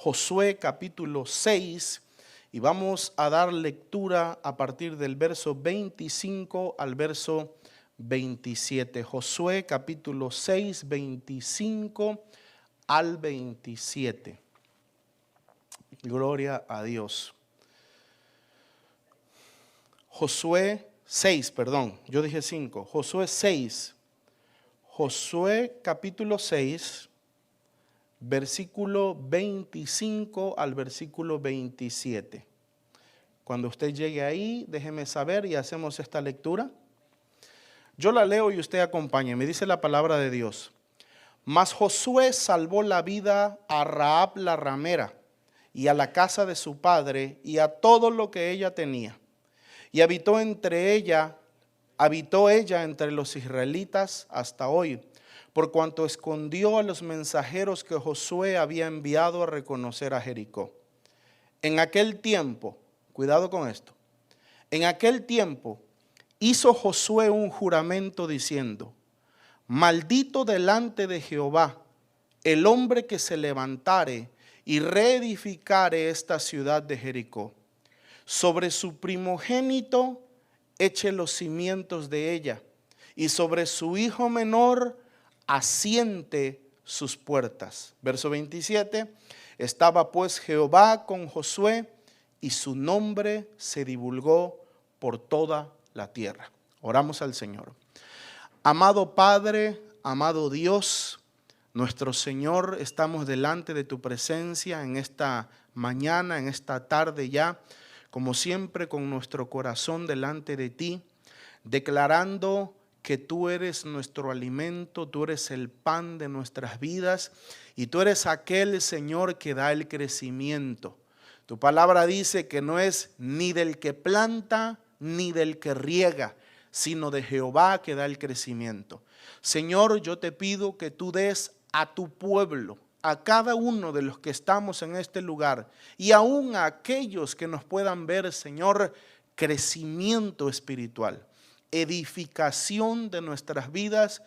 Josué capítulo 6 y vamos a dar lectura a partir del verso 25 al verso 27. Josué capítulo 6, 25 al 27. Gloria a Dios. Josué 6, perdón, yo dije 5. Josué 6. Josué capítulo 6, versículo 25 al versículo 27. Cuando usted llegue ahí, déjeme saber y hacemos esta lectura. Yo la leo y usted acompañe. Me dice la palabra de Dios. Mas Josué salvó la vida a Rahab la ramera y a la casa de su padre y a todo lo que ella tenía. Y habitó ella entre los israelitas hasta hoy, por cuanto escondió a los mensajeros que Josué había enviado a reconocer a Jericó. En aquel tiempo, cuidado con esto, en aquel tiempo hizo Josué un juramento diciendo: maldito delante de Jehová el hombre que se levantare y reedificare esta ciudad de Jericó. Sobre su primogénito eche los cimientos de ella, y sobre su hijo menor asiente sus puertas. Verso 27, estaba pues Jehová con Josué, y su nombre se divulgó por toda la tierra. Oramos al Señor. Amado Padre, amado Dios, nuestro Señor, estamos delante de tu presencia en esta mañana, en esta tarde ya, como siempre con nuestro corazón delante de ti, declarando que tú eres nuestro alimento, tú eres el pan de nuestras vidas y tú eres aquel Señor que da el crecimiento. Tu palabra dice que no es ni del que planta ni del que riega, sino de Jehová que da el crecimiento. Señor, yo te pido que tú des a tu pueblo, a cada uno de los que estamos en este lugar y aún a aquellos que nos puedan ver, Señor, crecimiento espiritual, edificación de nuestras vidas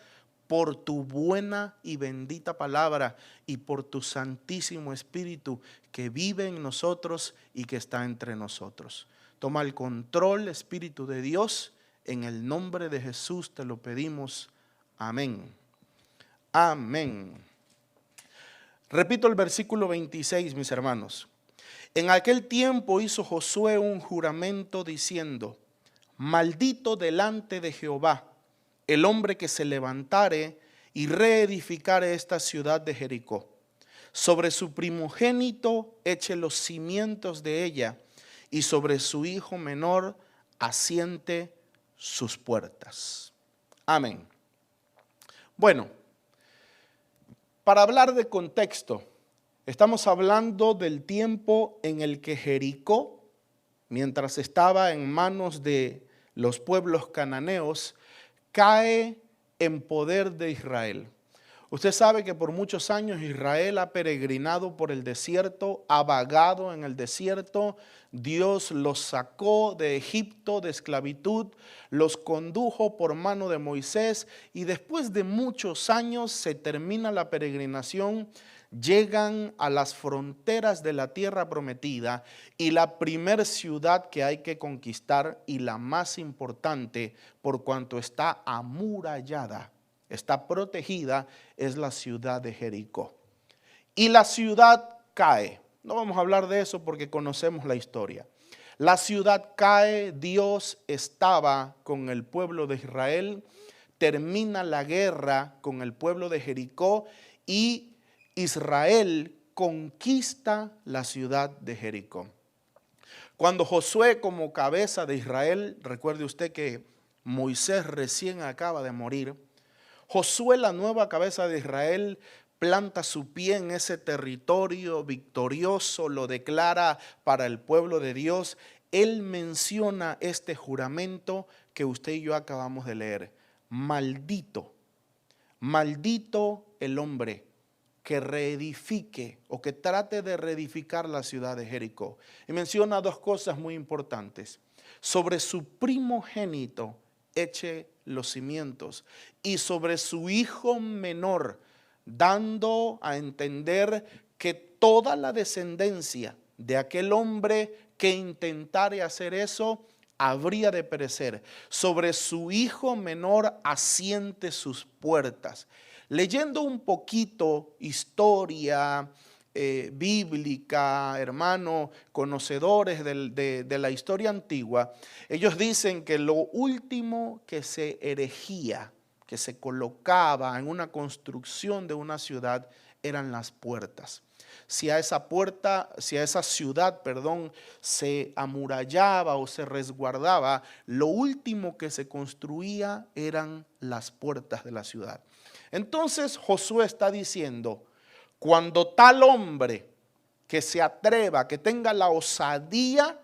por tu buena y bendita palabra y por tu santísimo Espíritu que vive en nosotros y que está entre nosotros. Toma el control, Espíritu de Dios, en el nombre de Jesús te lo pedimos. Amén. Amén. Repito el versículo 26, mis hermanos. En aquel tiempo hizo Josué un juramento diciendo: maldito delante de Jehová el hombre que se levantare y reedificare esta ciudad de Jericó. Sobre su primogénito eche los cimientos de ella, y sobre su hijo menor asiente sus puertas. Amén. Bueno, para hablar de contexto, estamos hablando del tiempo en el que Jericó, mientras estaba en manos de los pueblos cananeos, cae en poder de Israel. Usted sabe que por muchos años Israel ha peregrinado por el desierto, ha vagado en el desierto. Dios los sacó de Egipto, de esclavitud, los condujo por mano de Moisés y después de muchos años se termina la peregrinación, llegan a las fronteras de la tierra prometida y la primer ciudad que hay que conquistar y la más importante por cuanto está amurallada, está protegida, es la ciudad de Jericó. Y la ciudad cae. No vamos a hablar de eso porque conocemos la historia. La ciudad cae, Dios estaba con el pueblo de Israel, termina la guerra con el pueblo de Jericó y Israel conquista la ciudad de Jericó. Cuando Josué, como cabeza de Israel, recuerde usted que Moisés recién acaba de morir, Josué, la nueva cabeza de Israel, planta su pie en ese territorio victorioso, lo declara para el pueblo de Dios. Él menciona este juramento que usted y yo acabamos de leer. Maldito, maldito el hombre que reedifique o que trate de reedificar la ciudad de Jericó. Y menciona dos cosas muy importantes. Sobre su primogénito eche los cimientos y sobre su hijo menor, dando a entender que toda la descendencia de aquel hombre que intentare hacer eso habría de perecer. Sobre su hijo menor asiente sus puertas. Leyendo un poquito historia bíblica, hermano, conocedores de la historia antigua, ellos dicen que lo último que se erigía, que se colocaba en una construcción de una ciudad, eran las puertas. Si a esa ciudad, se amurallaba o se resguardaba, lo último que se construía eran las puertas de la ciudad. Entonces Josué está diciendo, cuando tal hombre que se atreva, que tenga la osadía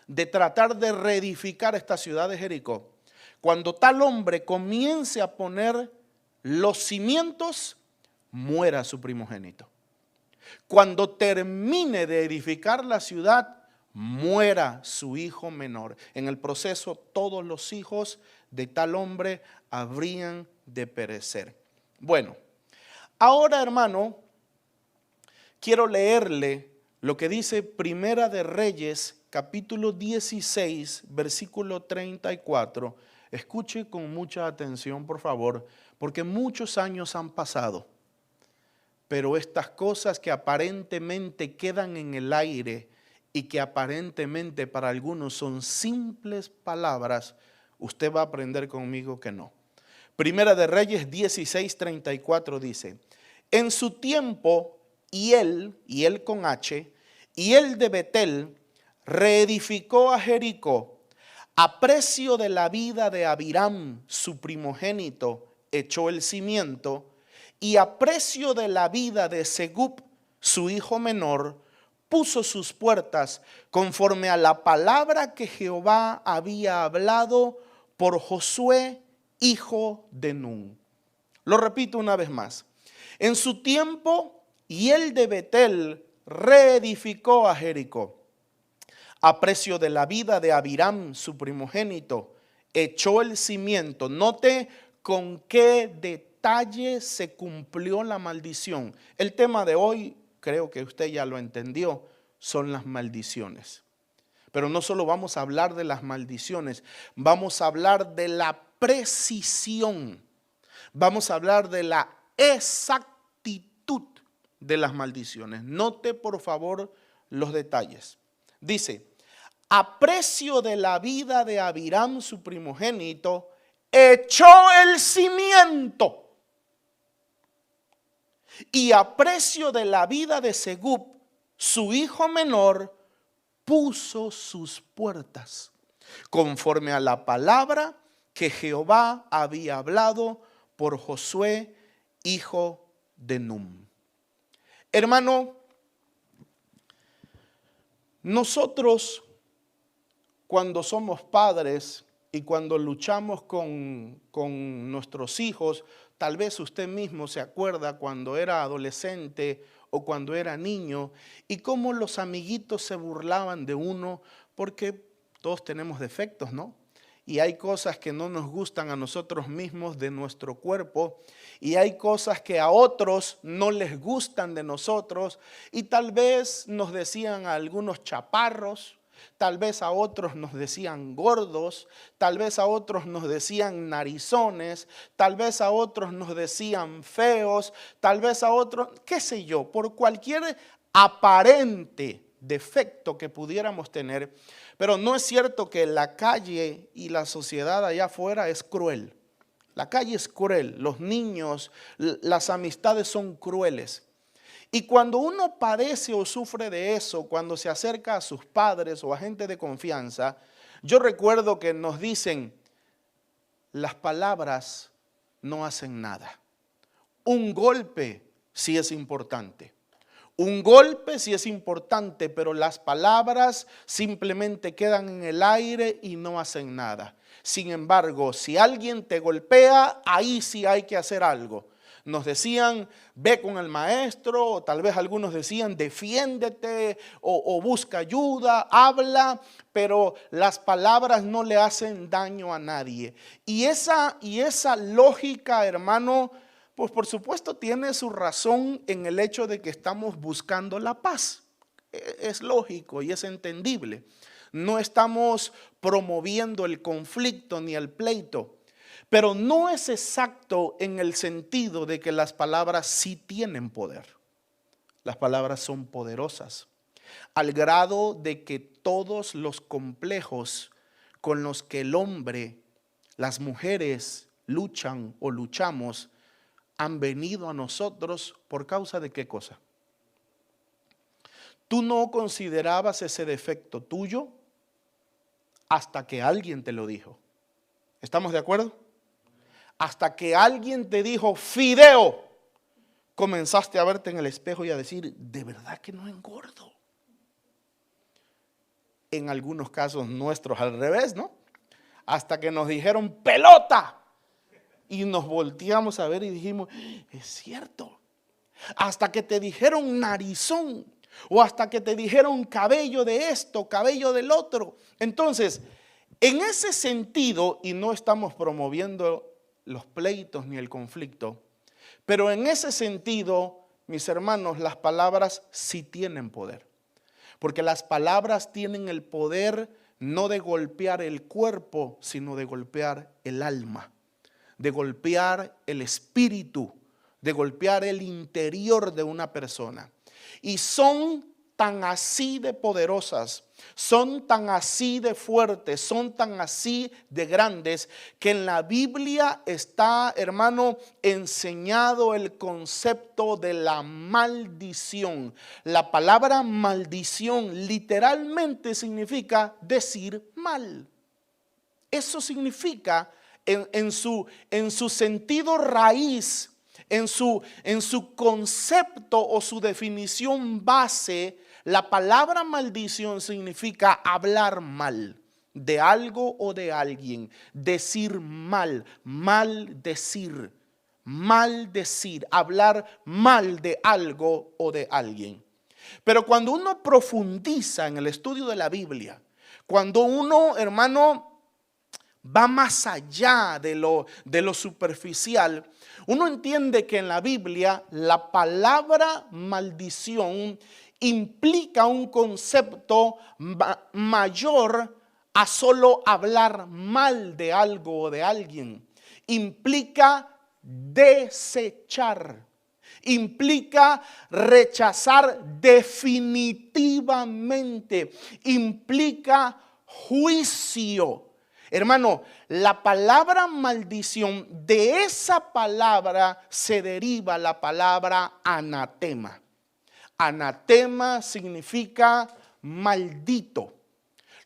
de tratar de reedificar esta ciudad de Jericó, cuando tal hombre comience a poner los cimientos, muera su primogénito. Cuando termine de edificar la ciudad, muera su hijo menor. En el proceso, todos los hijos de tal hombre habrían de perecer. Bueno, ahora, hermano, quiero leerle lo que dice Primera de Reyes, capítulo 16, versículo 34. Escuche con mucha atención, por favor, porque muchos años han pasado. Pero estas cosas que aparentemente quedan en el aire y que aparentemente para algunos son simples palabras, usted va a aprender conmigo que no. Primera de Reyes 16:34 dice, en su tiempo, y él con H, y él de Betel, reedificó a Jericó, a precio de la vida de Abiram, su primogénito, echó el cimiento, y a precio de la vida de Segub, su hijo menor, puso sus puertas conforme a la palabra que Jehová había hablado por Josué, hijo de Nun. Lo repito una vez más. En su tiempo, y él de Betel reedificó a Jericó. A precio de la vida de Abiram, su primogénito, echó el cimiento. Note con qué detalle se cumplió la maldición. El tema de hoy, creo que usted ya lo entendió, son las maldiciones. Pero no solo vamos a hablar de las maldiciones, vamos a hablar de la precisión. Vamos a hablar de la exactitud de las maldiciones. Note por favor los detalles. Dice, a precio de la vida de Abiram, su primogénito, echó el cimiento. Y a precio de la vida de Segub, su hijo menor, puso sus puertas, conforme a la palabra que Jehová había hablado por Josué, hijo de Nun. Hermano, nosotros cuando somos padres y cuando luchamos con nuestros hijos, tal vez usted mismo se acuerda cuando era adolescente o cuando era niño y cómo los amiguitos se burlaban de uno porque todos tenemos defectos, ¿no? Y hay cosas que no nos gustan a nosotros mismos de nuestro cuerpo y hay cosas que a otros no les gustan de nosotros y tal vez nos decían a algunos chaparros, tal vez a otros nos decían gordos, tal vez a otros nos decían narizones, tal vez a otros nos decían feos, tal vez a otros, qué sé yo, por cualquier aparente defecto que pudiéramos tener. Pero no es cierto que la calle y la sociedad allá afuera es cruel. La calle es cruel, los niños, las amistades son crueles. Y cuando uno padece o sufre de eso, cuando se acerca a sus padres o a gente de confianza, yo recuerdo que nos dicen, las palabras no hacen nada. Un golpe sí es importante. Un golpe sí es importante, pero las palabras simplemente quedan en el aire y no hacen nada. Sin embargo, si alguien te golpea, ahí sí hay que hacer algo. Nos decían, ve con el maestro, o tal vez algunos decían, defiéndete o busca ayuda, habla, pero las palabras no le hacen daño a nadie. Y esa lógica, hermano, Pues por supuesto tiene su razón en el hecho de que estamos buscando la paz. Es lógico y es entendible. No estamos promoviendo el conflicto ni el pleito. Pero no es exacto en el sentido de que las palabras sí tienen poder. Las palabras son poderosas, al grado de que todos los complejos con los que el hombre, las mujeres luchan o luchamos, han venido a nosotros por causa de qué cosa. Tú no considerabas ese defecto tuyo hasta que alguien te lo dijo. ¿Estamos de acuerdo? Hasta que alguien te dijo, Fideo, comenzaste a verte en el espejo y a decir, de verdad que no engordo. En algunos casos nuestros al revés, ¿no? Hasta que nos dijeron, pelota. Y nos volteamos a ver y dijimos, es cierto. Hasta que te dijeron narizón, o hasta que te dijeron cabello de esto, cabello del otro. Entonces, en ese sentido, y no estamos promoviendo los pleitos ni el conflicto, pero en ese sentido, mis hermanos, las palabras sí tienen poder. Porque las palabras tienen el poder no de golpear el cuerpo, sino de golpear el alma, de golpear el espíritu, de golpear el interior de una persona. Y son tan así de poderosas, son tan así de fuertes, son tan así de grandes, que en la Biblia está, hermano, enseñado el concepto de la maldición. La palabra maldición literalmente significa decir mal. Eso significa en su sentido raíz, en su concepto o su definición base. La palabra maldición significa hablar mal de algo o de alguien, decir mal, maldecir, hablar mal de algo o de alguien. Pero cuando uno profundiza en el estudio de la Biblia, cuando uno, hermano, va más allá de lo superficial, uno entiende que en la Biblia la palabra maldición implica un concepto mayor a solo hablar mal de algo o de alguien. Implica desechar, implica rechazar definitivamente, implica juicio. Hermano, la palabra maldición, de esa palabra se deriva la palabra anatema. Anatema significa maldito.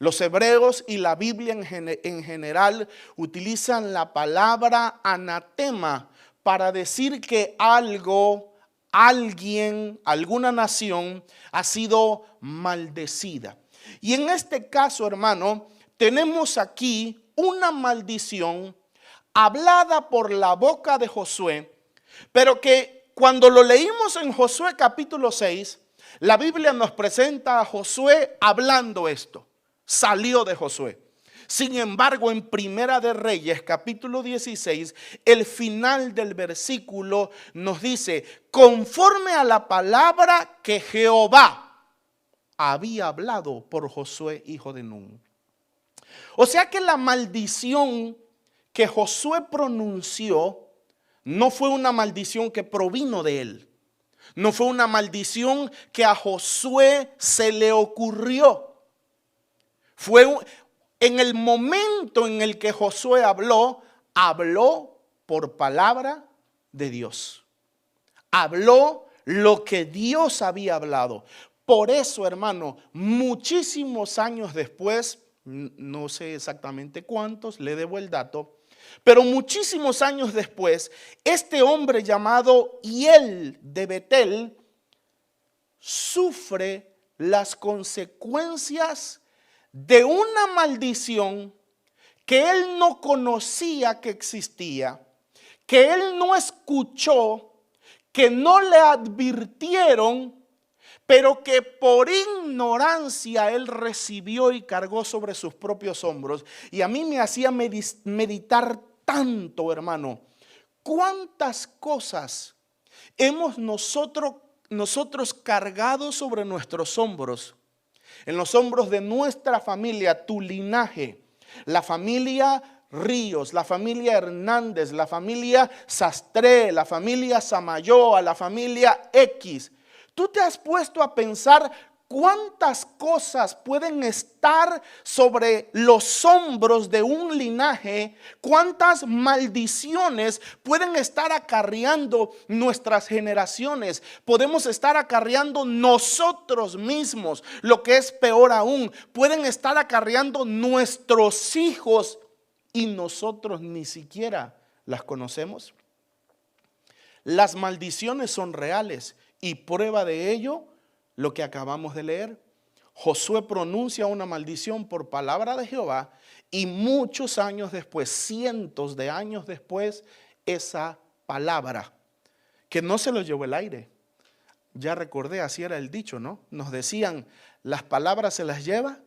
Los hebreos y la Biblia en general utilizan la palabra anatema para decir que algo, alguien, alguna nación ha sido maldecida. Y en este caso, hermano, tenemos aquí una maldición hablada por la boca de Josué, pero que cuando lo leímos en Josué capítulo 6, la Biblia nos presenta a Josué hablando esto. Salió de Josué. Sin embargo, en Primera de Reyes capítulo 16, el final del versículo nos dice, conforme a la palabra que Jehová había hablado por Josué, hijo de Nun. O sea que la maldición que Josué pronunció no fue una maldición que provino de él. No fue una maldición que a Josué se le ocurrió. Fue en el momento en el que Josué habló por palabra de Dios. Habló lo que Dios había hablado. Por eso, hermano, muchísimos años después, no sé exactamente cuántos, le debo el dato, pero muchísimos años después, este hombre llamado Hiel de Betel sufre las consecuencias de una maldición que él no conocía que existía, que él no escuchó, que no le advirtieron, pero que por ignorancia él recibió y cargó sobre sus propios hombros. Y a mí me hacía meditar tanto, hermano, ¿Cuántas cosas hemos nosotros cargado sobre nuestros hombros? En los hombros de nuestra familia, tu linaje, la familia Ríos, la familia Hernández, la familia Sastre, la familia Samayoa, la familia X. ¿Tú te has puesto a pensar cuántas cosas pueden estar sobre los hombros de un linaje? ¿Cuántas maldiciones pueden estar acarreando nuestras generaciones? Podemos estar acarreando nosotros mismos. Lo que es peor aún, pueden estar acarreando nuestros hijos y nosotros ni siquiera las conocemos. Las maldiciones son reales y prueba de ello lo que acabamos de leer. Josué pronuncia una maldición por palabra de Jehová y muchos años después, cientos de años después, esa palabra que no se lo llevó el aire. Ya recordé, así era el dicho, ¿no? Nos decían, las palabras se las lleva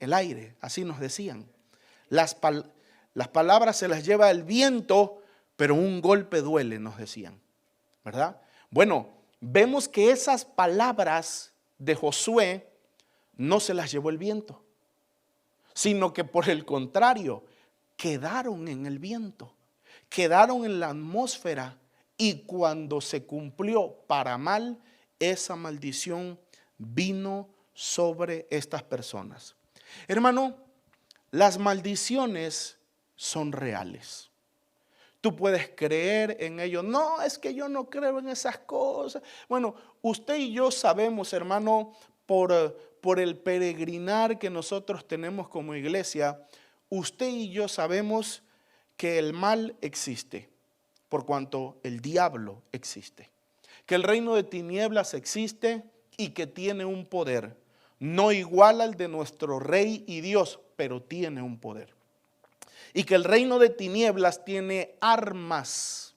el aire, así nos decían. Las palabras se las lleva el viento, pero un golpe duele, nos decían, ¿verdad? Bueno, vemos que esas palabras de Josué no se las llevó el viento, sino que por el contrario, quedaron en el viento, quedaron en la atmósfera, y cuando se cumplió para mal, esa maldición vino sobre estas personas. Hermano, las maldiciones son reales. Tú puedes creer en ello. No, es que yo no creo en esas cosas. Bueno, usted y yo sabemos, hermano, por el peregrinar que nosotros tenemos como iglesia, usted y yo sabemos que el mal existe, por cuanto el diablo existe. Que el reino de tinieblas existe y que tiene un poder, no igual al de nuestro Rey y Dios, pero tiene un poder. Y que el reino de tinieblas tiene armas,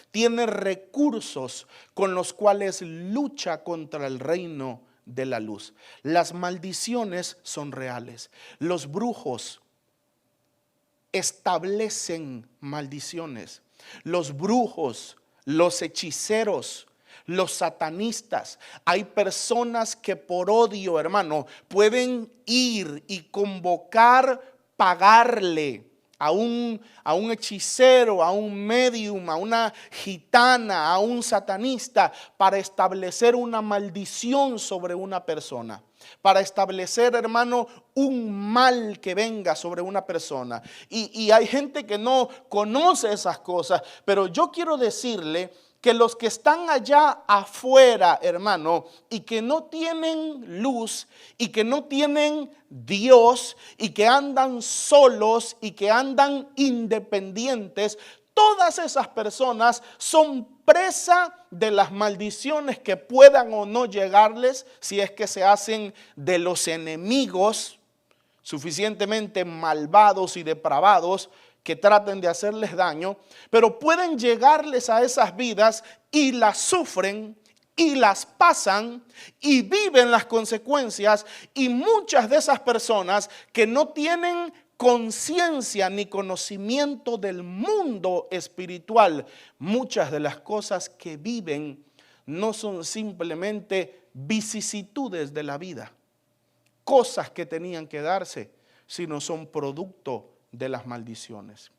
tiene recursos con los cuales lucha contra el reino de la luz. Las maldiciones son reales. Los brujos establecen maldiciones. Los brujos, los hechiceros, los satanistas. Hay personas que por odio, hermano, pueden ir y convocar, pagarle a un hechicero, a un medium, a una gitana, a un satanista, para establecer una maldición sobre una persona, para establecer, hermano, un mal que venga sobre una persona. Y hay gente que no conoce esas cosas, pero yo quiero decirle que los que están allá afuera, hermano, y que no tienen luz y que no tienen Dios y que andan solos y que andan independientes, todas esas personas son presa de las maldiciones que puedan o no llegarles, si es que se hacen de los enemigos suficientemente malvados y depravados que traten de hacerles daño, pero pueden llegarles a esas vidas y las sufren y las pasan y viven las consecuencias. Y muchas de esas personas que no tienen conciencia ni conocimiento del mundo espiritual, muchas de las cosas que viven no son simplemente vicisitudes de la vida, cosas que tenían que darse, sino son producto de las maldiciones.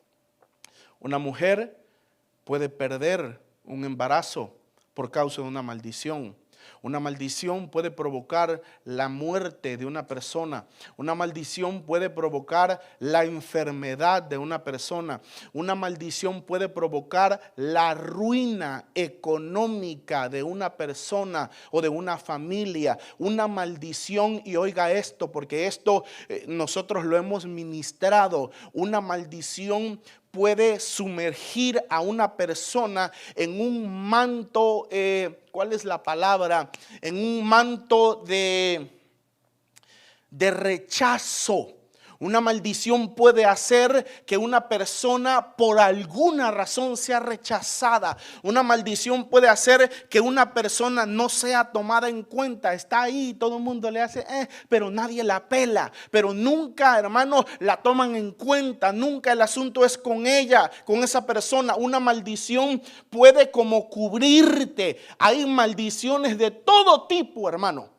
Una mujer puede perder un embarazo por causa de una maldición. Una maldición puede provocar la muerte de una persona. Una maldición puede provocar la enfermedad de una persona. Una maldición puede provocar la ruina económica de una persona o de una familia. Una maldición, y oiga esto, porque esto nosotros lo hemos ministrado. Una maldición puede sumergir a una persona en un manto, ¿cuál es la palabra? En un manto de rechazo, Una maldición puede hacer que una persona por alguna razón sea rechazada. Una maldición puede hacer que una persona no sea tomada en cuenta. Está ahí, todo el mundo le hace, pero nadie la pela. Pero nunca, hermano, la toman en cuenta. Nunca el asunto es con ella, con esa persona. Una maldición puede como cubrirte. Hay maldiciones de todo tipo, hermano.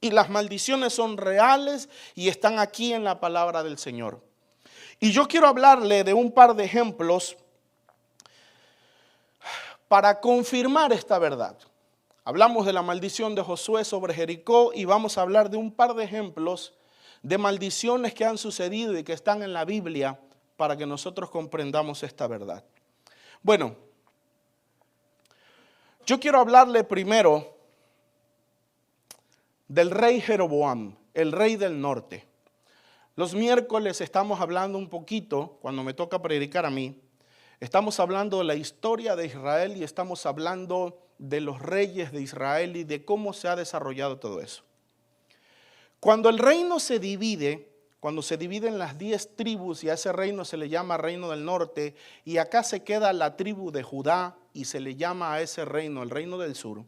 Y las maldiciones son reales y están aquí en la palabra del Señor. Y yo quiero hablarle de un par de ejemplos para confirmar esta verdad. Hablamos de la maldición de Josué sobre Jericó y vamos a hablar de un par de ejemplos de maldiciones que han sucedido y que están en la Biblia para que nosotros comprendamos esta verdad. Bueno, yo quiero hablarle primero del rey Jeroboam, el rey del norte. Los miércoles estamos hablando un poquito, cuando me toca predicar a mí, estamos hablando de la historia de Israel y estamos hablando de los reyes de Israel y de cómo se ha desarrollado todo eso. Cuando el reino se divide, cuando se dividen las 10 tribus y a ese reino se le llama reino del norte y acá se queda la tribu de Judá y se le llama a ese reino el reino del sur.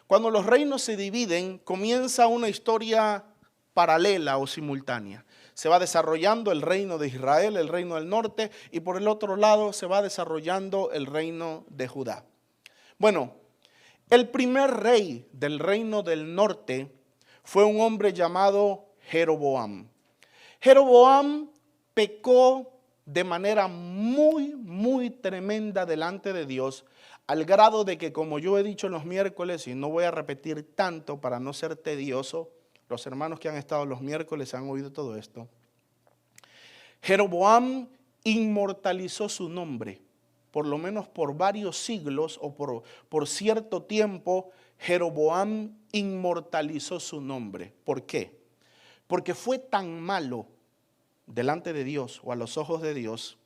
Cuando los reinos se dividen, comienza una historia paralela o simultánea. Se va desarrollando el reino de Israel, el reino del norte, y por el otro lado se va desarrollando el reino de Judá. Bueno, el primer rey del reino del norte fue un hombre llamado Jeroboam. Jeroboam pecó de manera muy tremenda delante de Dios, al grado de que, como yo he dicho en los miércoles, y no voy a repetir tanto para no ser tedioso, los hermanos que han estado los miércoles han oído todo esto. Jeroboam inmortalizó su nombre, por lo menos por varios siglos o por cierto tiempo, Jeroboam inmortalizó su nombre. ¿Por qué? Porque fue tan malo delante de Dios o a los ojos de Dios,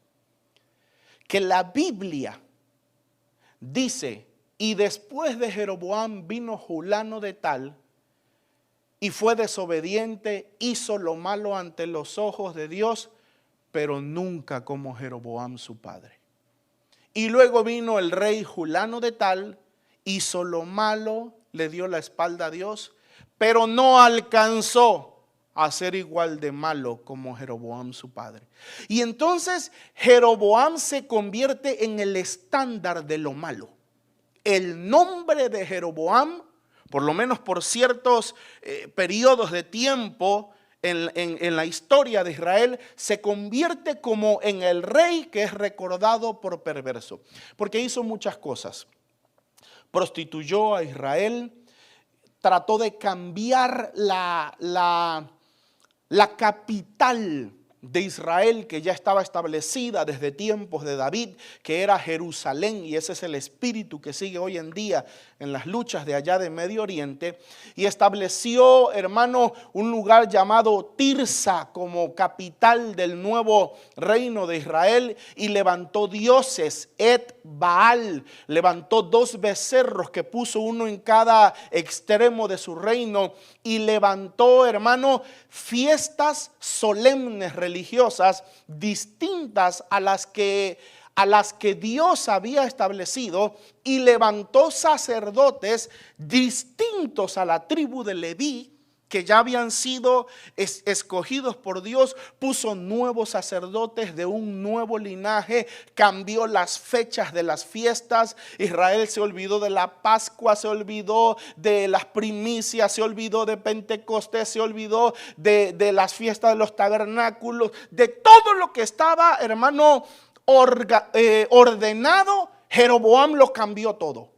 que la Biblia dice, y después de Jeroboam vino Julano de tal, y fue desobediente, hizo lo malo ante los ojos de Dios, pero nunca como Jeroboam su padre. Y luego vino el rey Julano de tal, hizo lo malo, le dio la espalda a Dios, pero no alcanzó a ser igual de malo como Jeroboam su padre. Y entonces Jeroboam se convierte en el estándar de lo malo. El nombre de Jeroboam, por lo menos por ciertos periodos de tiempo en la historia de Israel, se convierte como en el rey que es recordado por perverso, porque hizo muchas cosas. Prostituyó a Israel, trató de cambiar la capital de Israel, que ya estaba establecida desde tiempos de David, que era Jerusalén, y ese es el espíritu que sigue hoy en día en las luchas de allá de Medio Oriente, y estableció, hermano, un lugar llamado Tirsa como capital del nuevo reino de Israel, y levantó dioses, Baal, levantó 2 becerros que puso uno en cada extremo de su reino, y levantó, hermano, fiestas solemnes religiosas distintas a las que Dios había establecido, y levantó sacerdotes distintos a la tribu de Leví, que ya habían sido escogidos por Dios. Puso nuevos sacerdotes de un nuevo linaje, cambió las fechas de las fiestas. Israel se olvidó de la Pascua, se olvidó de las primicias, se olvidó de Pentecostés, se olvidó de las fiestas de los tabernáculos, de todo lo que estaba, hermano, ordenado. Jeroboam lo cambió todo.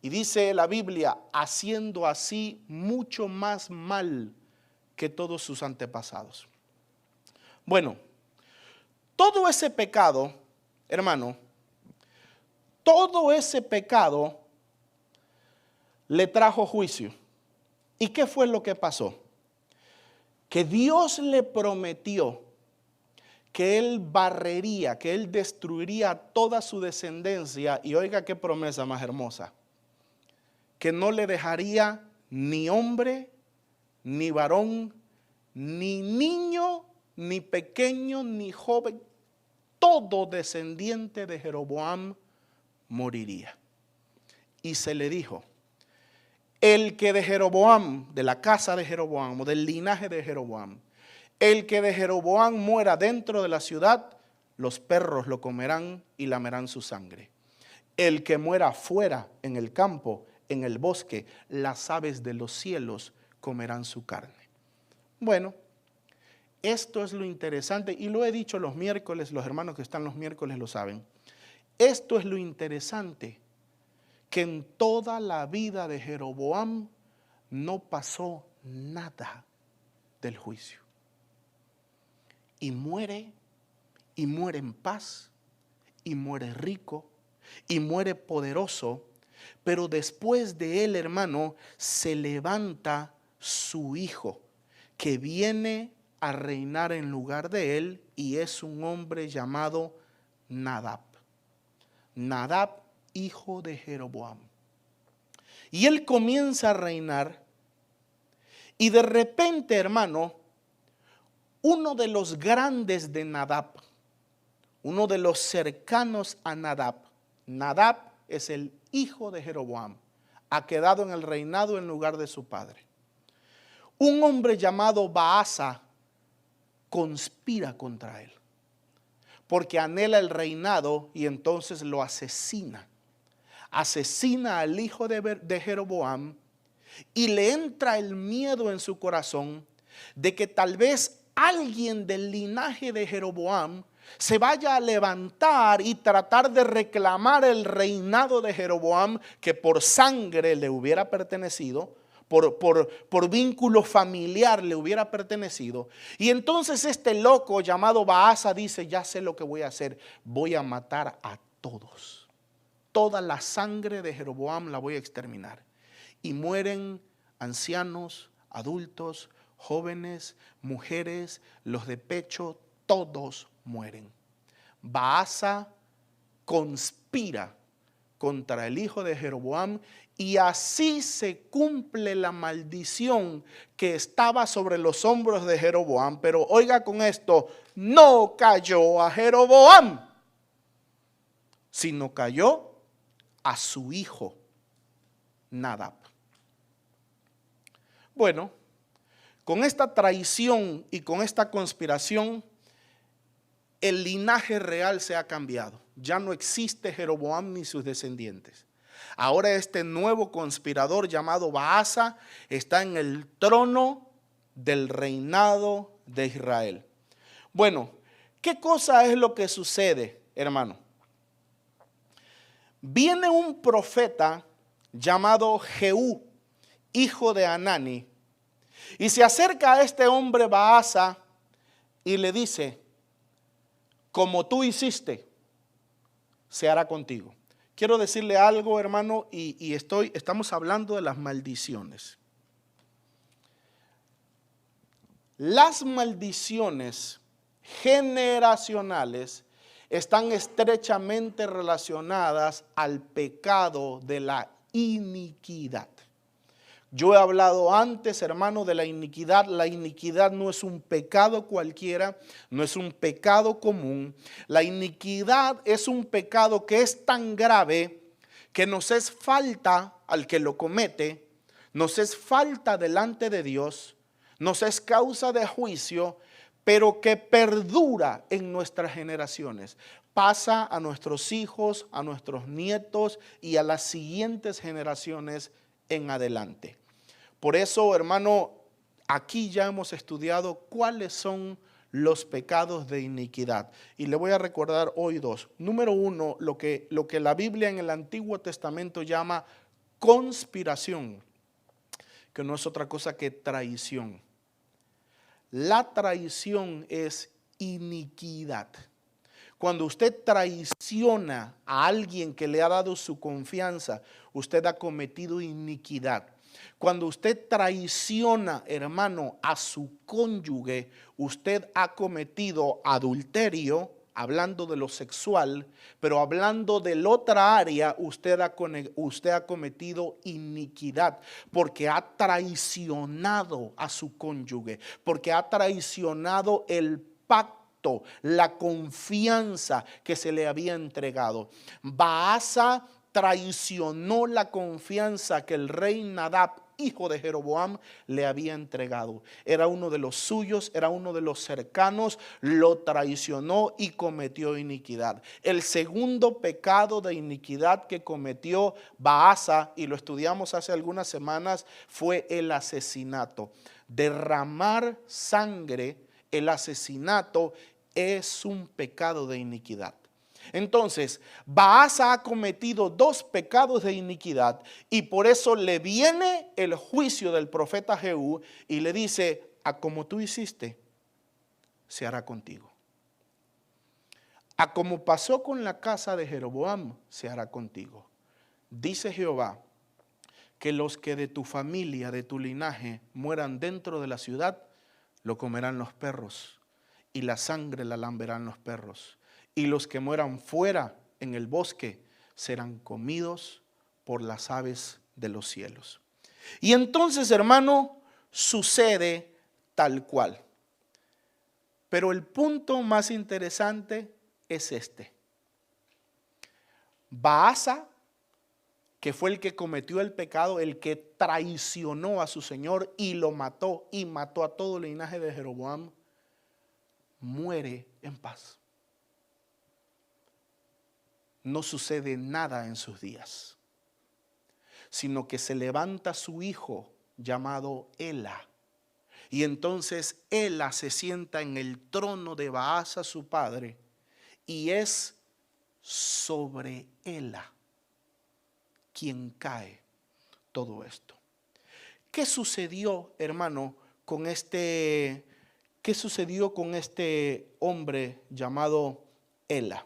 Y dice la Biblia, haciendo así mucho más mal que todos sus antepasados. Bueno, todo ese pecado, hermano, todo ese pecado le trajo juicio. ¿Y qué fue lo que pasó? Que Dios le prometió que Él barrería, que Él destruiría toda su descendencia. Y oiga qué promesa más hermosa. Que no le dejaría ni hombre, ni varón, ni niño, ni pequeño, ni joven, todo descendiente de Jeroboam moriría. Y se le dijo, el que de Jeroboam, de la casa de Jeroboam, o del linaje de Jeroboam, el que de Jeroboam muera dentro de la ciudad, los perros lo comerán y lamerán su sangre. El que muera fuera, en el campo, en el bosque, las aves de los cielos comerán su carne. Bueno, esto es lo interesante, y lo he dicho los miércoles, los hermanos que están los miércoles lo saben. Esto es lo interesante, que en toda la vida de Jeroboam no pasó nada del juicio. Y muere en paz, y muere rico, y muere poderoso, pero después de él, hermano, se levanta su hijo, que viene a reinar en lugar de él, y es un hombre llamado Nadab. Nadab, hijo de Jeroboam. Y él comienza a reinar, y de repente, hermano, uno de los grandes de Nadab, uno de los cercanos a Nadab, Nadab es el hijo de Jeroboam, ha quedado en el reinado en lugar de su padre. Un hombre llamado Baasa conspira contra él, porque anhela el reinado, y entonces lo asesina. Asesina al hijo de Jeroboam, y le entra el miedo en su corazón de que tal vez alguien del linaje de Jeroboam se vaya a levantar y tratar de reclamar el reinado de Jeroboam, que por sangre le hubiera pertenecido, por vínculo familiar le hubiera pertenecido. Y entonces este loco llamado Baasa dice, ya sé lo que voy a hacer, voy a matar a todos. Toda la sangre de Jeroboam la voy a exterminar. Y mueren ancianos, adultos, jóvenes, mujeres, los de pecho, todos mueren. Baasa conspira contra el hijo de Jeroboam, y así se cumple la maldición que estaba sobre los hombros de Jeroboam. Pero oiga con esto, no cayó a Jeroboam, sino cayó a su hijo Nadab. Bueno, con esta traición y con esta conspiración, el linaje real se ha cambiado. Ya no existe Jeroboam ni sus descendientes. Ahora este nuevo conspirador llamado Baasa está en el trono del reinado de Israel. Bueno, ¿qué cosa es lo que sucede, hermano? Viene un profeta llamado Jehú, hijo de Anani, y se acerca a este hombre Baasa y le dice, como tú hiciste, se hará contigo. Quiero decirle algo, hermano, y estamos hablando de las maldiciones. Las maldiciones generacionales están estrechamente relacionadas al pecado de la iniquidad. Yo he hablado antes, hermano, de la iniquidad. La iniquidad no es un pecado cualquiera, no es un pecado común. La iniquidad es un pecado que es tan grave que nos es falta al que lo comete, nos es falta delante de Dios, nos es causa de juicio, pero que perdura en nuestras generaciones. Pasa a nuestros hijos, a nuestros nietos y a las siguientes generaciones en adelante. Por eso, hermano, aquí ya hemos estudiado cuáles son los pecados de iniquidad. Y le voy a recordar hoy dos. Número uno, lo que la Biblia en el Antiguo Testamento llama conspiración, que no es otra cosa que traición. La traición es iniquidad. Cuando usted traiciona a alguien que le ha dado su confianza, usted ha cometido iniquidad. Cuando usted traiciona, hermano, a su cónyuge, usted ha cometido adulterio, hablando de lo sexual, pero hablando de la otra área, usted ha cometido iniquidad, porque ha traicionado a su cónyuge, porque ha traicionado el pacto, la confianza que se le había entregado. Baasa traicionó la confianza que el rey Nadab, hijo de Jeroboam, le había entregado. Era uno de los suyos, era uno de los cercanos, lo traicionó y cometió iniquidad. El segundo pecado de iniquidad que cometió Baasa, y lo estudiamos hace algunas semanas, fue el asesinato. Derramar sangre, el asesinato es un pecado de iniquidad. Entonces, Baasa ha cometido dos pecados de iniquidad y por eso le viene el juicio del profeta Jehú y le dice: a como tú hiciste, se hará contigo. A como pasó con la casa de Jeroboam, se hará contigo. Dice Jehová que los que de tu familia, de tu linaje, mueran dentro de la ciudad, lo comerán los perros y la sangre la lamberán los perros. Y los que mueran fuera en el bosque serán comidos por las aves de los cielos. Y entonces, hermano, sucede tal cual. Pero el punto más interesante es este. Baasa, que fue el que cometió el pecado, el que traicionó a su señor y lo mató, y mató a todo el linaje de Jeroboam, muere en paz. No sucede nada en sus días, sino que se levanta su hijo llamado Ela. Y entonces Ela se sienta en el trono de Baasa, su padre, y es sobre Ela quien cae todo esto. ¿Qué sucedió, hermano, con este hombre llamado Ela?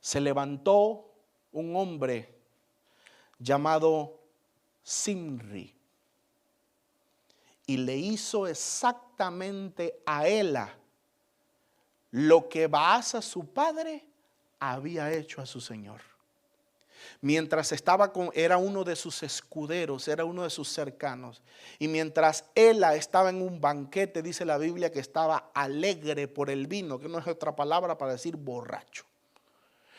Se levantó un hombre llamado Zimri y le hizo exactamente a Ela lo que Baasa, su padre, había hecho a su señor. Mientras era uno de sus escuderos, era uno de sus cercanos. Y mientras Ela estaba en un banquete, dice la Biblia que estaba alegre por el vino, que no es otra palabra para decir borracho.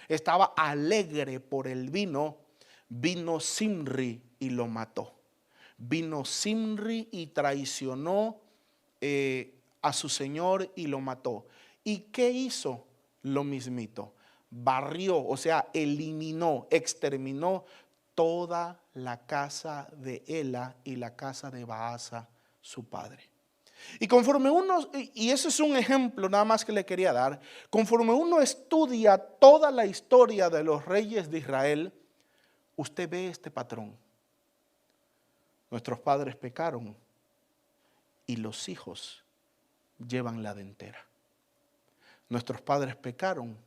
Estaba alegre por el vino, vino Zimri y lo mató. Vino Zimri y traicionó a su señor y lo mató. ¿Y qué hizo? Lo mismito. Barrió, o sea, eliminó, exterminó toda la casa de Ela y la casa de Baasa, su padre. Y conforme uno, y eso es un ejemplo nada más que le quería dar, conforme uno estudia toda la historia de los reyes de Israel, usted ve este patrón. Nuestros padres pecaron y los hijos llevan la delantera. Nuestros padres pecaron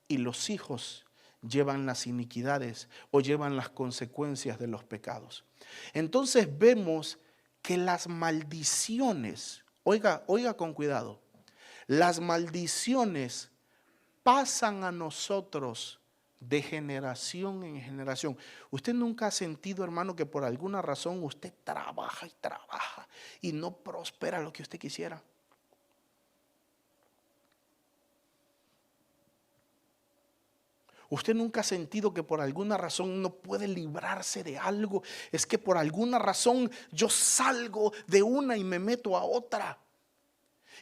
y los hijos llevan las iniquidades o llevan las consecuencias de los pecados. Entonces vemos que las maldiciones, oiga con cuidado, las maldiciones pasan a nosotros de generación en generación. Usted nunca ha sentido, hermano, que por alguna razón usted trabaja y trabaja y no prospera lo que usted quisiera. Usted nunca ha sentido que por alguna razón no puede librarse de algo. Es que por alguna razón yo salgo de una y me meto a otra.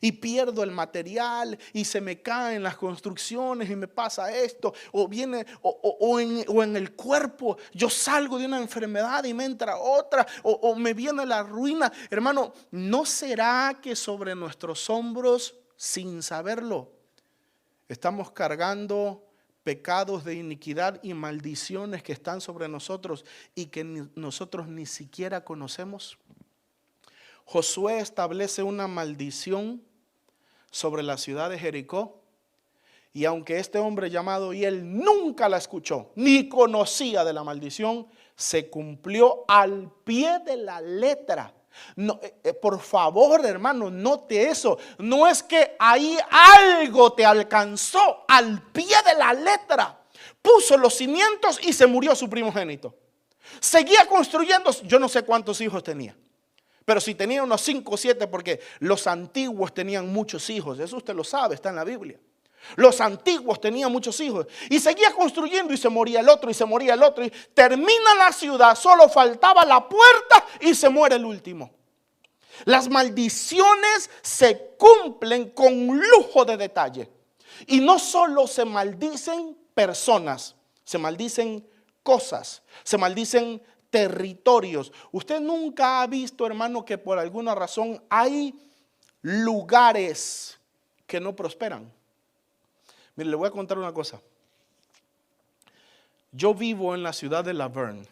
Y pierdo el material y se me caen las construcciones y me pasa esto. O viene o en el cuerpo yo salgo de una enfermedad y me entra otra. O me viene la ruina. Hermano, ¿no será que sobre nuestros hombros, sin saberlo, estamos cargando pecados de iniquidad y maldiciones que están sobre nosotros y que nosotros ni siquiera conocemos? Josué establece una maldición sobre la ciudad de Jericó, y aunque este hombre llamado Hiel nunca la escuchó ni conocía de la maldición, se cumplió al pie de la letra. No, por favor, hermano, note eso. No es que ahí algo te alcanzó al pie de la letra. Puso los cimientos y se murió su primogénito. Seguía construyendo, yo no sé cuántos hijos tenía. Pero si tenía unos 5 o 7, porque los antiguos tenían muchos hijos. Eso usted lo sabe, está en la Biblia. Los antiguos tenían muchos hijos. Y seguía construyendo y se moría el otro y se moría el otro. Y termina la ciudad, solo faltaba la puerta y se muere el último. Las maldiciones se cumplen con lujo de detalle. Y no solo se maldicen personas, se maldicen cosas, se maldicen territorios. Usted nunca ha visto, hermano, que por alguna razón hay lugares que no prosperan. Mire, le voy a contar una cosa. Yo vivo en la ciudad de La Verne.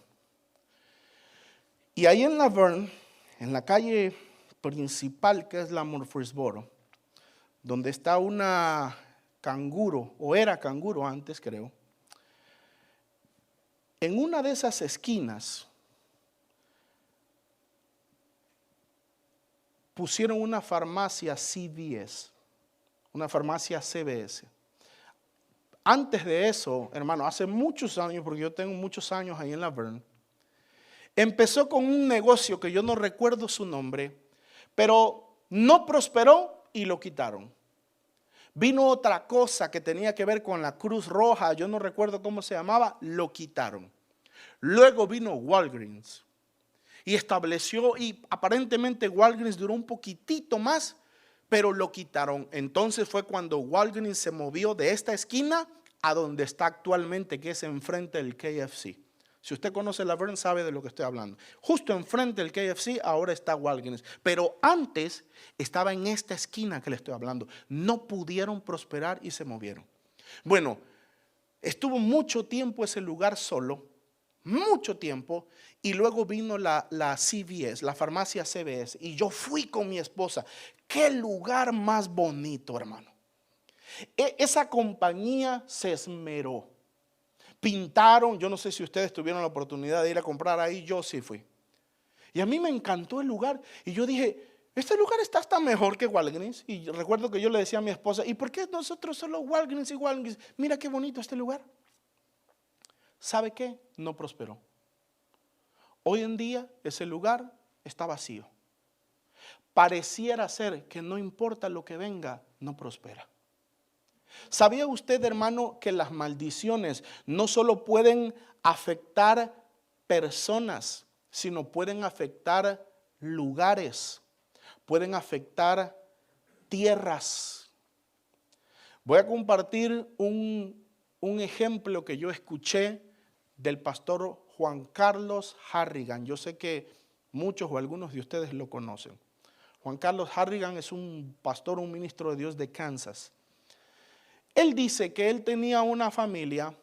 Y ahí en La Verne, en la calle principal que es la Murfreesboro, donde está una canguro, o era canguro antes creo, en una de esas esquinas pusieron una farmacia CVS, una farmacia CVS. Antes de eso, hermano, hace muchos años, porque yo tengo muchos años ahí en La Verne, empezó con un negocio que yo no recuerdo su nombre, pero no prosperó y lo quitaron. Vino otra cosa que tenía que ver con la Cruz Roja, yo no recuerdo cómo se llamaba, lo quitaron. Luego vino Walgreens y estableció, y aparentemente Walgreens duró un poquitito más, pero lo quitaron. Entonces fue cuando Walgreens se movió de esta esquina a donde está actualmente, que es enfrente del KFC. Si usted conoce La Verne, sabe de lo que estoy hablando. Justo enfrente del KFC ahora está Walgreens, pero antes estaba en esta esquina que le estoy hablando. No pudieron prosperar y se movieron. Bueno, estuvo mucho tiempo ese lugar solo, mucho tiempo, y luego vino la CVS, la farmacia CVS, y yo fui con mi esposa. Qué lugar más bonito, hermano. Esa compañía se esmeró. Pintaron, yo no sé si ustedes tuvieron la oportunidad de ir a comprar ahí, yo sí fui. Y a mí me encantó el lugar, y yo dije, este lugar está hasta mejor que Walgreens. Y recuerdo que yo le decía a mi esposa, ¿y por qué nosotros solo Walgreens y Walgreens? Mira qué bonito este lugar. ¿Sabe qué? No prosperó. Hoy en día ese lugar está vacío. Pareciera ser que no importa lo que venga, no prospera. ¿Sabía usted, hermano, que las maldiciones no solo pueden afectar personas, sino pueden afectar lugares, pueden afectar tierras? Voy a compartir un ejemplo que yo escuché del pastor Juan Carlos Harrigan. Yo sé que muchos o algunos de ustedes lo conocen. Juan Carlos Harrigan es un pastor, un ministro de Dios de Kansas. Él dice que él tenía una familia,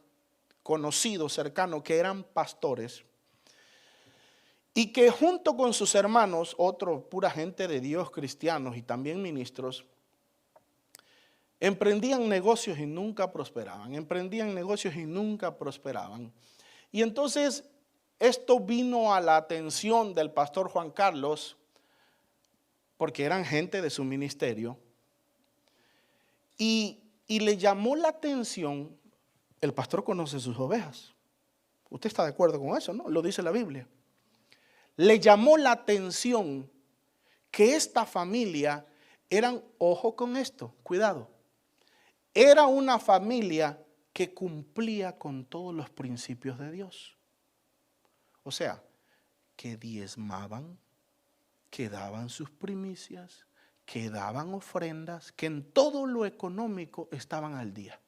conocido, cercano, que eran pastores, y que junto con sus hermanos, pura gente de Dios, cristianos y también ministros, emprendían negocios y nunca prosperaban, Y entonces esto vino a la atención del pastor Juan Carlos, porque eran gente de su ministerio, y le llamó la atención. El pastor conoce sus ovejas. ¿Usted está de acuerdo con eso, no? Lo dice la Biblia. Le llamó la atención que esta familia eran, ojo con esto, cuidado, era una familia que cumplía con todos los principios de Dios. O sea, que diezmaban, que daban sus primicias, que daban ofrendas, que en todo lo económico estaban al día.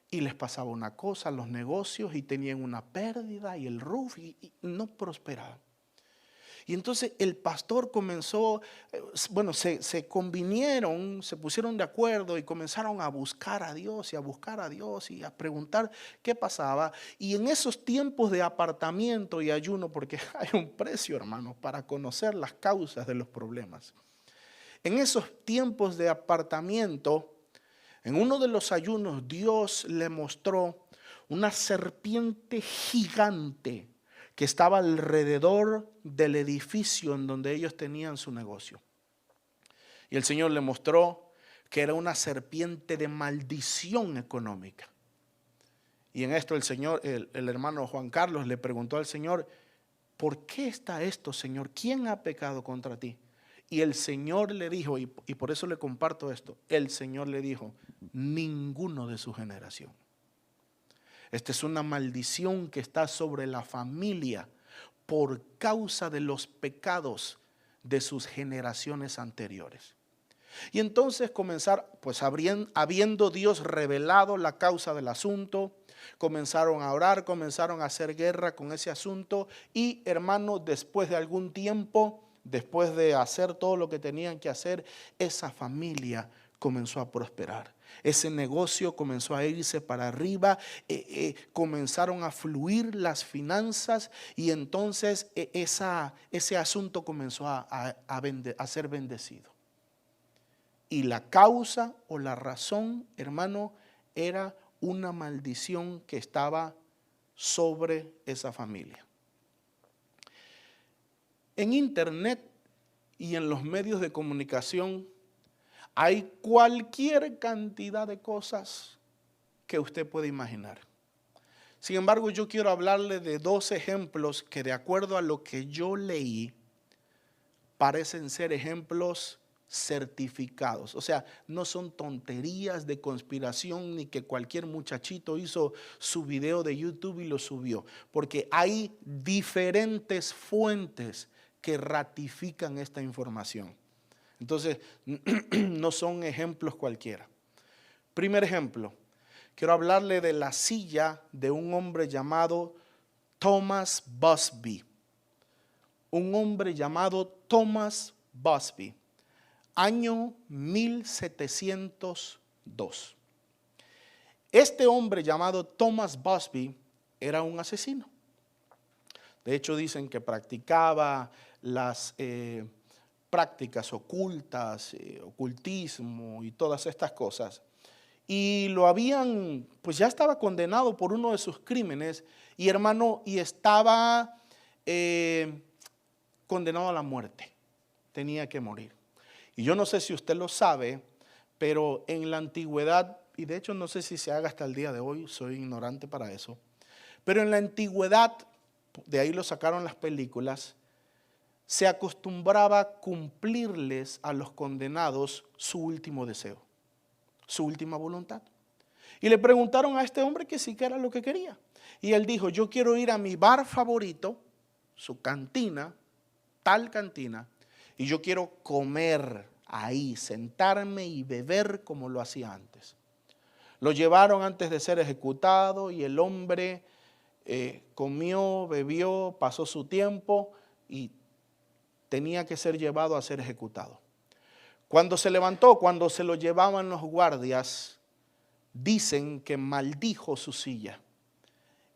Y les pasaba una cosa, los negocios, y tenían una pérdida, y el roof, y no prosperaban. Y entonces el pastor comenzó, se convinieron, se pusieron de acuerdo y comenzaron a buscar a Dios y a preguntar qué pasaba. Y en esos tiempos de apartamiento y ayuno, porque hay un precio, hermano, para conocer las causas de los problemas. En esos tiempos de apartamiento, en uno de los ayunos, Dios le mostró una serpiente gigante que estaba alrededor del edificio en donde ellos tenían su negocio. Y el Señor le mostró que era una serpiente de maldición económica. Y en esto el hermano Juan Carlos le preguntó al Señor: ¿por qué está esto, Señor? ¿Quién ha pecado contra ti? Y el Señor le dijo, y por eso le comparto esto, el Señor le dijo: ninguno de su generación. Esta es una maldición que está sobre la familia por causa de los pecados de sus generaciones anteriores. Y entonces pues habiendo Dios revelado la causa del asunto, comenzaron a orar, comenzaron a hacer guerra con ese asunto. Y hermanos, después de algún tiempo, después de hacer todo lo que tenían que hacer, esa familia comenzó a prosperar. Ese negocio comenzó a irse para arriba, comenzaron a fluir las finanzas, y entonces ese asunto comenzó a ser bendecido. Y la causa o la razón, hermano, era una maldición que estaba sobre esa familia. En internet y en los medios de comunicación hay cualquier cantidad de cosas que usted puede imaginar. Sin embargo, yo quiero hablarle de 2 ejemplos que, de acuerdo a lo que yo leí, parecen ser ejemplos certificados. O sea, no son tonterías de conspiración, ni que cualquier muchachito hizo su video de YouTube y lo subió, porque hay diferentes fuentes que ratifican esta información. Entonces, no son ejemplos cualquiera. Primer ejemplo, quiero hablarle de la silla de un hombre llamado Thomas Busby. Un hombre llamado Thomas Busby, año 1702. Este hombre llamado Thomas Busby era un asesino. De hecho, dicen que practicaba las prácticas ocultas, ocultismo y todas estas cosas. Y pues ya estaba condenado por uno de sus crímenes, y hermano, y estaba condenado a la muerte. Tenía que morir. Y yo no sé si usted lo sabe, pero en la antigüedad, y de hecho no sé si se haga hasta el día de hoy, soy ignorante para eso, pero en la antigüedad, de ahí lo sacaron las películas, se acostumbraba cumplirles a los condenados su último deseo, su última voluntad. Y le preguntaron a este hombre que sí, que era lo que quería. Y él dijo: yo quiero ir a mi bar favorito, su cantina, tal cantina, y yo quiero comer ahí, sentarme y beber como lo hacía antes. Lo llevaron antes de ser ejecutado, y el hombre comió, bebió, pasó su tiempo y tenía que ser llevado a ser ejecutado. Cuando se levantó, cuando se lo llevaban los guardias, dicen que maldijo su silla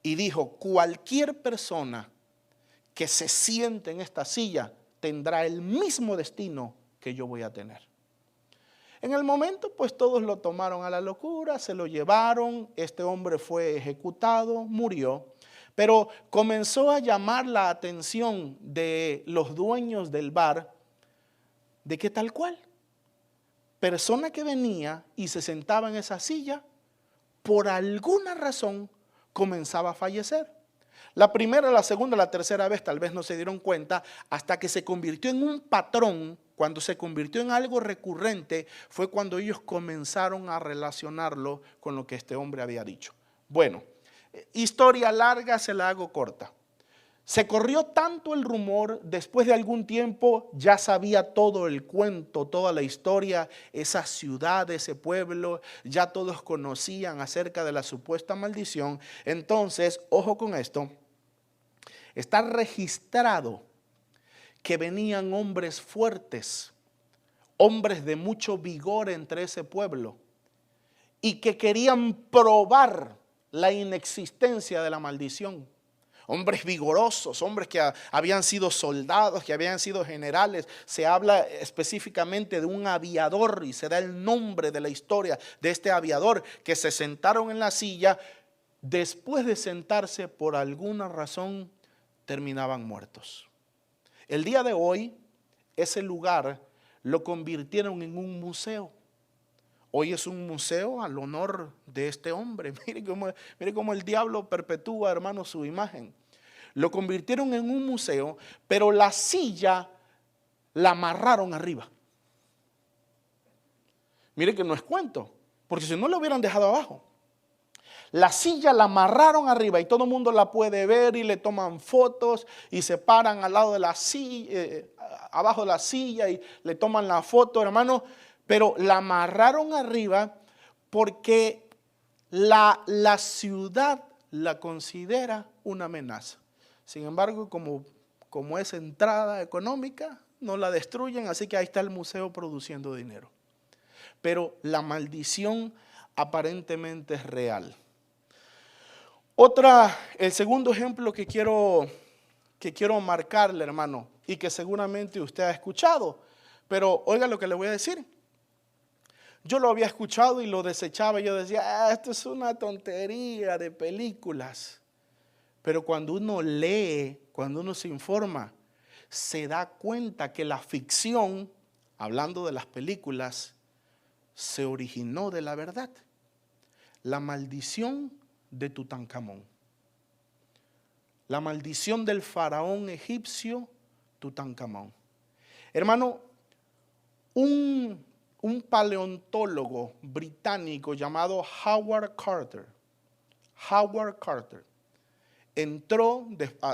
y dijo: cualquier persona que se siente en esta silla tendrá el mismo destino que yo voy a tener. En el momento, pues todos lo tomaron a la locura, se lo llevaron, este hombre fue ejecutado, murió, pero comenzó a llamar la atención de los dueños del bar de que tal cual, persona que venía y se sentaba en esa silla, por alguna razón comenzaba a fallecer. La primera, la segunda, la tercera vez tal vez no se dieron cuenta, hasta que se convirtió en un patrón. Cuando se convirtió en algo recurrente fue cuando ellos comenzaron a relacionarlo con lo que este hombre había dicho. Bueno, historia larga, se la hago corta. Se corrió tanto el rumor, después de algún tiempo ya sabía todo el cuento, toda la historia, esa ciudad, ese pueblo, ya todos conocían acerca de la supuesta maldición. Entonces, ojo con esto, está registrado que venían hombres fuertes, hombres de mucho vigor entre ese pueblo, y que querían probar la inexistencia de la maldición. Hombres vigorosos, hombres que habían sido soldados, que habían sido generales. Se habla específicamente de un aviador y se da el nombre de la historia de este aviador, que se sentaron en la silla. Después de sentarse, por alguna razón terminaban muertos. El día de hoy, ese lugar lo convirtieron en un museo. Hoy es un museo al honor de este hombre. Mire cómo el diablo perpetúa, hermano, su imagen. Lo convirtieron en un museo, pero la silla la amarraron arriba. Mire que no es cuento, porque si no lo hubieran dejado abajo. La silla la amarraron arriba y todo el mundo la puede ver y le toman fotos y se paran al lado de la silla, abajo de la silla y le toman la foto, hermano. Pero la amarraron arriba porque la ciudad la considera una amenaza. Sin embargo, como es entrada económica, no la destruyen, así que ahí está el museo produciendo dinero. Pero la maldición aparentemente es real. El segundo ejemplo que quiero marcarle, hermano, y que seguramente usted ha escuchado, pero oiga lo que le voy a decir. Yo lo había escuchado y lo desechaba. Yo decía, esto es una tontería de películas. Pero cuando uno lee, cuando uno se informa, se da cuenta que la ficción, hablando de las películas, se originó de la verdad. La maldición de Tutankamón. La maldición del faraón egipcio Tutankamón. Hermano, un paleontólogo británico llamado Howard Carter entró,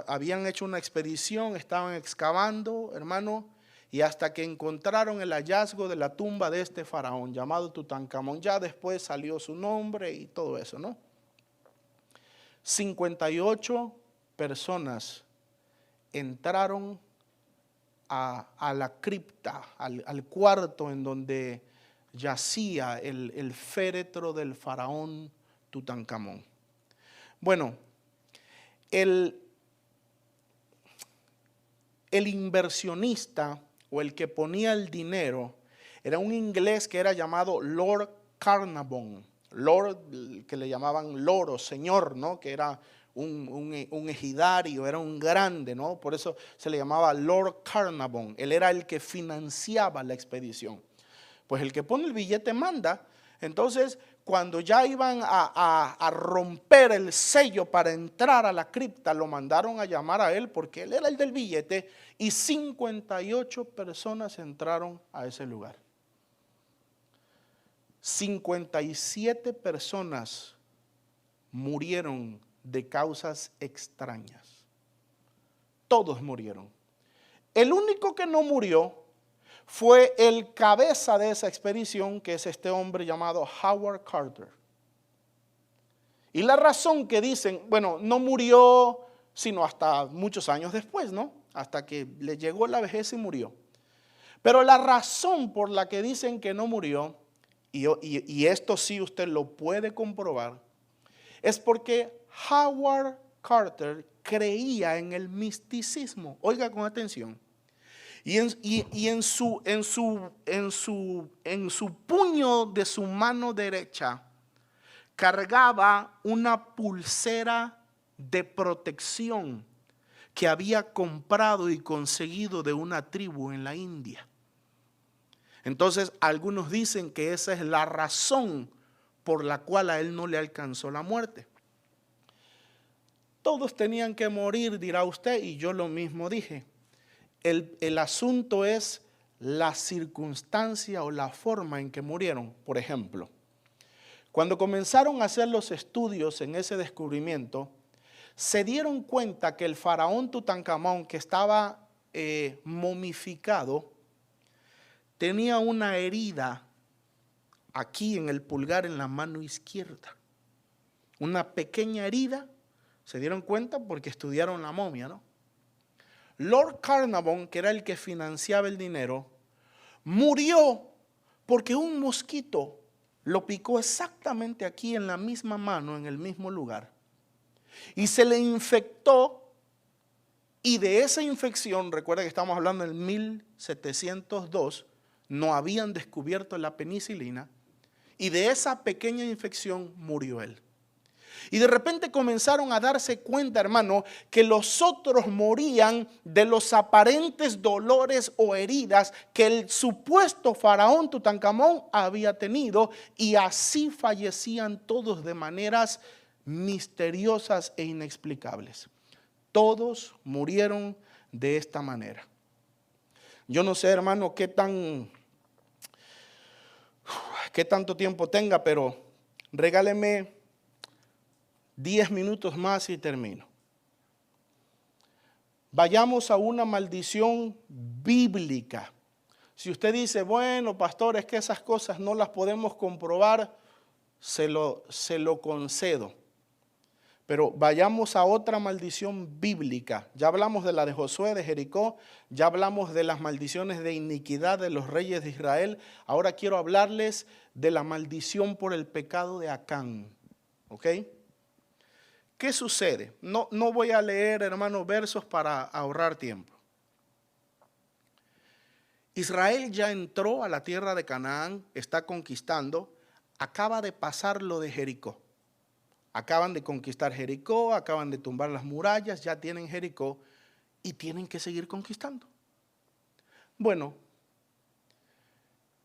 habían hecho una expedición, estaban excavando, hermano, y hasta que encontraron el hallazgo de la tumba de este faraón llamado Tutankamón. Ya después salió su nombre y todo eso, ¿no? 58 personas entraron a la cripta, al cuarto en donde yacía el féretro del faraón Tutankamón. Bueno, el inversionista o el que ponía el dinero era un inglés que era llamado Lord Carnarvon. Lord, que le llamaban loro, señor, ¿no? Que era un ejidario, era un grande, ¿no? Por eso se le llamaba Lord Carnarvon. Él era el que financiaba la expedición. Pues el que pone el billete manda. Entonces, cuando ya iban a romper el sello para entrar a la cripta, lo mandaron a llamar a él porque él era el del billete y 58 personas entraron a ese lugar. 57 personas murieron de causas extrañas. Todos murieron. El único que no murió fue el cabeza de esa expedición, que es este hombre llamado Howard Carter. Y la razón que dicen, bueno, no murió sino hasta muchos años después, ¿no? Hasta que le llegó la vejez y murió. Pero la razón por la que dicen que no murió, y esto sí usted lo puede comprobar, es porque Howard Carter creía en el misticismo. Oiga con atención. Y en su puño de su mano derecha cargaba una pulsera de protección que había comprado y conseguido de una tribu en la India. Entonces, algunos dicen que esa es la razón por la cual a él no le alcanzó la muerte. Todos tenían que morir, dirá usted, y yo lo mismo dije. El asunto es la circunstancia o la forma en que murieron. Por ejemplo, cuando comenzaron a hacer los estudios en ese descubrimiento, se dieron cuenta que el faraón Tutankamón, que estaba momificado, tenía una herida aquí en el pulgar, en la mano izquierda. Una pequeña herida, se dieron cuenta porque estudiaron la momia, ¿no? Lord Carnarvon, que era el que financiaba el dinero, murió porque un mosquito lo picó exactamente aquí en la misma mano, en el mismo lugar. Y se le infectó, y de esa infección, recuerda que estamos hablando en 1702, no habían descubierto la penicilina, y de esa pequeña infección murió él. Y de repente comenzaron a darse cuenta, hermano, que los otros morían de los aparentes dolores o heridas que el supuesto faraón Tutankamón había tenido, y así fallecían todos de maneras misteriosas e inexplicables. Todos murieron de esta manera. Yo no sé, hermano, qué tanto tiempo tenga, pero regáleme 10 minutos más y termino. Vayamos a una maldición bíblica. Si usted dice, bueno, pastor, es que esas cosas no las podemos comprobar, se lo concedo. Pero vayamos a otra maldición bíblica. Ya hablamos de la de Josué, de Jericó. Ya hablamos de las maldiciones de iniquidad de los reyes de Israel. Ahora quiero hablarles de la maldición por el pecado de Acán. ¿Ok? ¿Qué sucede? No voy a leer, hermano, versos para ahorrar tiempo. Israel ya entró a la tierra de Canaán, está conquistando. Acaba de pasar lo de Jericó. Acaban de conquistar Jericó, acaban de tumbar las murallas, ya tienen Jericó y tienen que seguir conquistando. Bueno,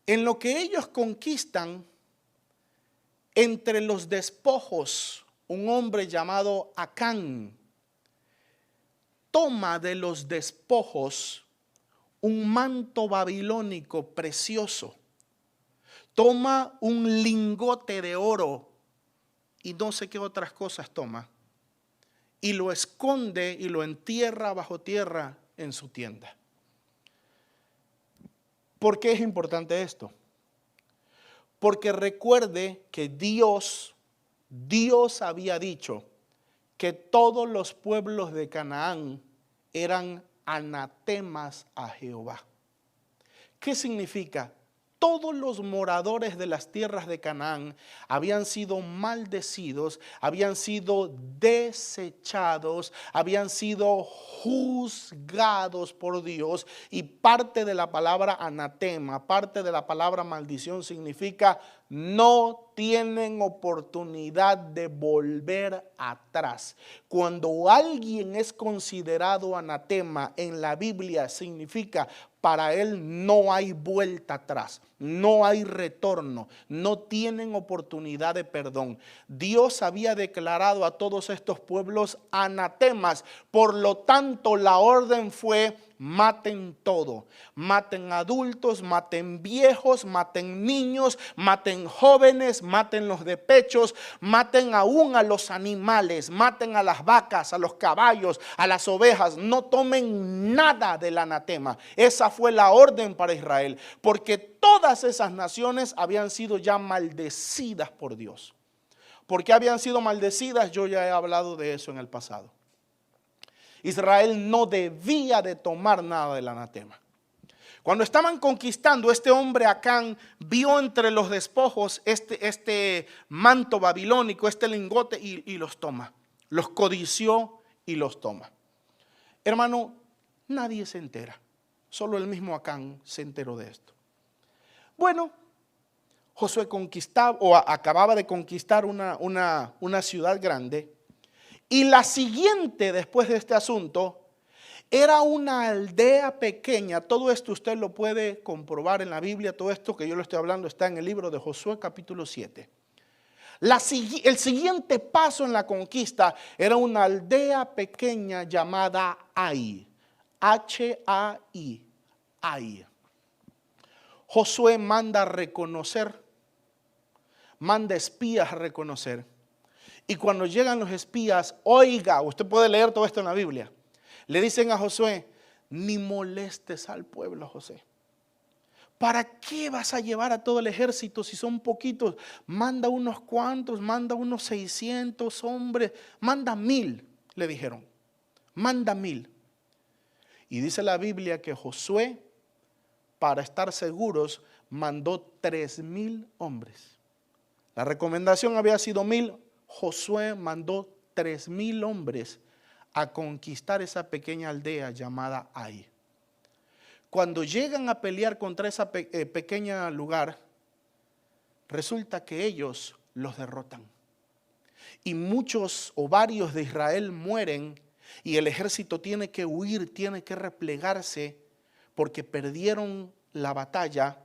en lo que ellos conquistan, entre los despojos, un hombre llamado Acán toma de los despojos un manto babilónico precioso, toma un lingote de oro y no sé qué otras cosas toma, y lo esconde y lo entierra bajo tierra en su tienda. ¿Por qué es importante esto? Porque recuerde que Dios había dicho que todos los pueblos de Canaán eran anatemas a Jehová. ¿Qué significa? Todos los moradores de las tierras de Canaán habían sido maldecidos, habían sido desechados, habían sido juzgados por Dios, y parte de la palabra anatema, parte de la palabra maldición significa no tienen oportunidad de volver atrás. Cuando alguien es considerado anatema en la Biblia, significa para él no hay vuelta atrás, no hay retorno, no tienen oportunidad de perdón. Dios había declarado a todos estos pueblos anatemas, por lo tanto la orden fue: maten todo, maten adultos, maten viejos, maten niños, maten jóvenes, maten los de pechos, maten aún a los animales, maten a las vacas, a los caballos, a las ovejas, no tomen nada del anatema. Esa fue la orden para Israel, porque todas esas naciones habían sido ya maldecidas por Dios. ¿Por qué habían sido maldecidas? Yo ya he hablado de eso en el pasado. Israel no debía de tomar nada del anatema. Cuando estaban conquistando, este hombre Acán vio entre los despojos este manto babilónico, este lingote, y los toma. Los codició y los toma. Hermano, nadie se entera. Solo el mismo Acán se enteró de esto. Bueno, Josué acababa de conquistar una ciudad grande. Y la siguiente después de este asunto era una aldea pequeña. Todo esto usted lo puede comprobar en la Biblia. Todo esto que yo le estoy hablando está en el libro de Josué capítulo 7. El siguiente paso en la conquista era una aldea pequeña llamada Ai. H-A-I. Ai. Josué manda espías a reconocer. Y cuando llegan los espías, oiga, usted puede leer todo esto en la Biblia. Le dicen a Josué: ni molestes al pueblo, José. ¿Para qué vas a llevar a todo el ejército si son poquitos? Manda unos cuantos, manda unos 600 hombres, manda 1000, le dijeron. Manda 1000. Y dice la Biblia que Josué, para estar seguros, mandó 3000 hombres. La recomendación había sido 1000. Josué mandó 3000 hombres a conquistar esa pequeña aldea llamada Ai. Cuando llegan a pelear contra ese pequeño lugar, resulta que ellos los derrotan. y muchos o varios de Israel mueren y el ejército tiene que huir, tiene que replegarse porque perdieron la batalla.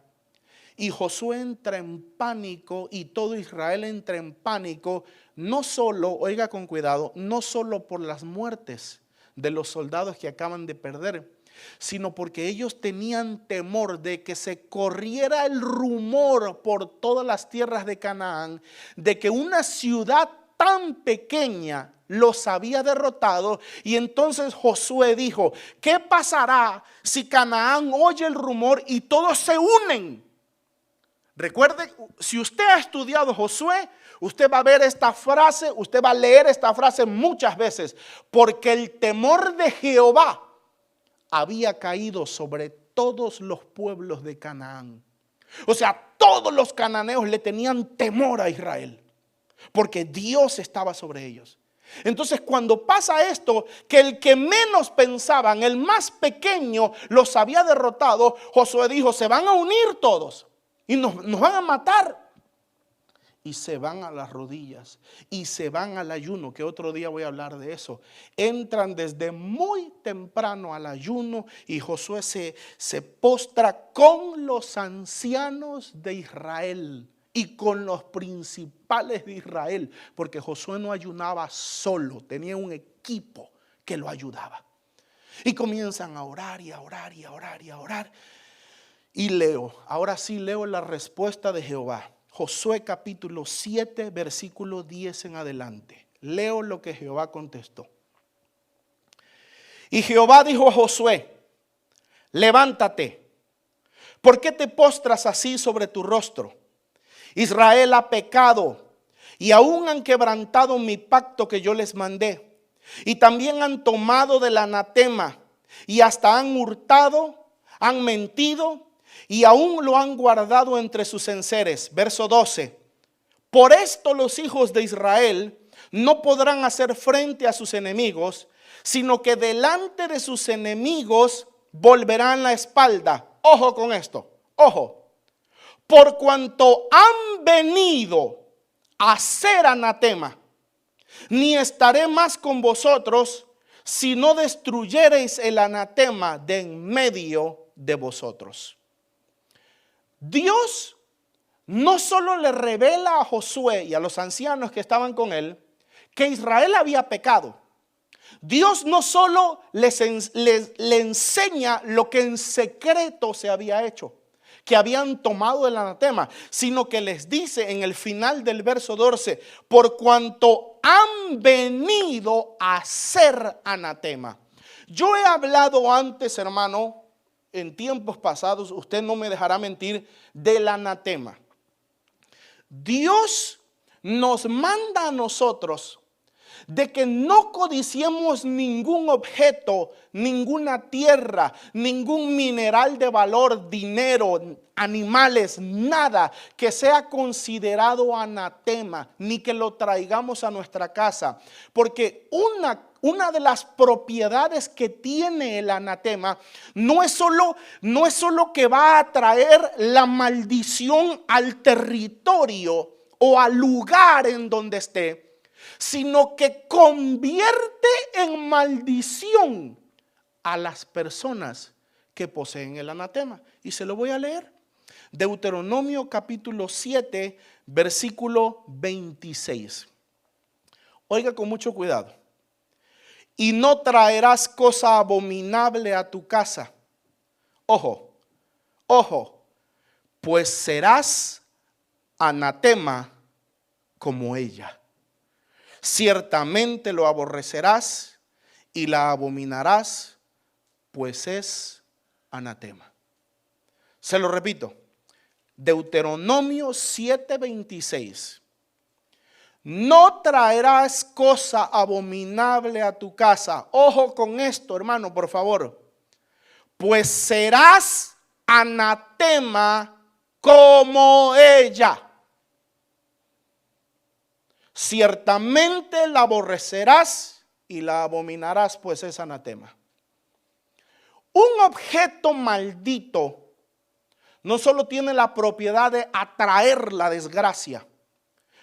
Y Josué entra en pánico y todo Israel entra en pánico, no solo, oiga con cuidado, no solo por las muertes de los soldados que acaban de perder, sino porque ellos tenían temor de que se corriera el rumor por todas las tierras de Canaán de que una ciudad tan pequeña los había derrotado. Y entonces Josué dijo: ¿qué pasará si Canaán oye el rumor y todos se unen? Recuerde, si usted ha estudiado Josué, usted va a ver esta frase, usted va a leer esta frase muchas veces, porque el temor de Jehová había caído sobre todos los pueblos de Canaán. O sea, todos los cananeos le tenían temor a Israel, porque Dios estaba sobre ellos. Entonces, cuando pasa esto, que el que menos pensaban, el más pequeño, los había derrotado, Josué dijo: se van a unir todos y nos van a matar. Y se van a las rodillas y se van al ayuno, que otro día voy a hablar de eso. Entran desde muy temprano al ayuno y Josué se postra con los ancianos de Israel y con los principales de Israel, porque Josué no ayunaba solo, tenía un equipo que lo ayudaba. Y comienzan a orar y a orar y a orar y a orar. Y leo, ahora sí leo la respuesta de Jehová. Josué capítulo 7, versículo 10 en adelante. Leo lo que Jehová contestó. Y Jehová dijo a Josué: levántate, ¿por qué te postras así sobre tu rostro? Israel ha pecado y aún han quebrantado mi pacto que yo les mandé. Y también han tomado del anatema y hasta han hurtado, han mentido y aún lo han guardado entre sus enseres. Verso 12. Por esto los hijos de Israel no podrán hacer frente a sus enemigos, sino que delante de sus enemigos volverán la espalda. Ojo con esto, ojo. Por cuanto han venido a ser anatema, ni estaré más con vosotros si no destruyereis el anatema de en medio de vosotros. Dios no solo le revela a Josué y a los ancianos que estaban con él que Israel había pecado. Dios no solo le enseña lo que en secreto se había hecho, que habían tomado el anatema, sino que les dice en el final del verso 12: por cuanto han venido a ser anatema. Yo he hablado antes, hermano, en tiempos pasados, usted no me dejará mentir, del anatema. Dios nos manda a nosotros de que no codiciemos ningún objeto, ninguna tierra, ningún mineral de valor, dinero, animales, nada que sea considerado anatema, ni que lo traigamos a nuestra casa. Porque una de las propiedades que tiene el anatema no es solo que va a traer la maldición al territorio o al lugar en donde esté, sino que convierte en maldición a las personas que poseen el anatema. Y se lo voy a leer. Deuteronomio capítulo 7, versículo 26. Oiga con mucho cuidado. Y no traerás cosa abominable a tu casa. Ojo, ojo, pues serás anatema como ella. Ciertamente lo aborrecerás y la abominarás, pues es anatema. Se lo repito. Deuteronomio 7:26. No traerás cosa abominable a tu casa. Ojo con esto, hermano, por favor. Pues serás anatema como ella. Ciertamente la aborrecerás y la abominarás, pues es anatema. Un objeto maldito no solo tiene la propiedad de atraer la desgracia,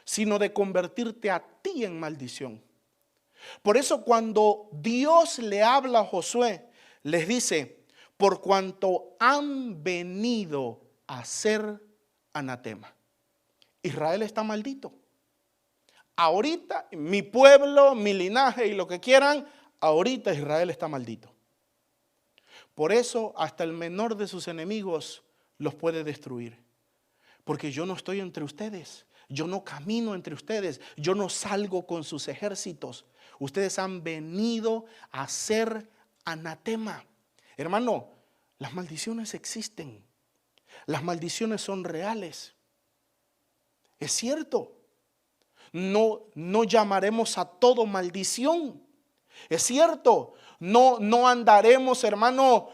sino de convertirte a ti en maldición. Por eso cuando Dios le habla a Josué, les dice, por cuanto han venido a ser anatema. Israel está maldito. Ahorita mi pueblo, mi linaje y lo que quieran, ahorita Israel está maldito. Por eso hasta el menor de sus enemigos los puede destruir. Porque yo no estoy entre ustedes, yo no camino entre ustedes, yo no salgo con sus ejércitos. Ustedes han venido a ser anatema. Hermano, las maldiciones existen. Las maldiciones son reales. Es cierto. No llamaremos a todo maldición. Es cierto. No andaremos, hermano,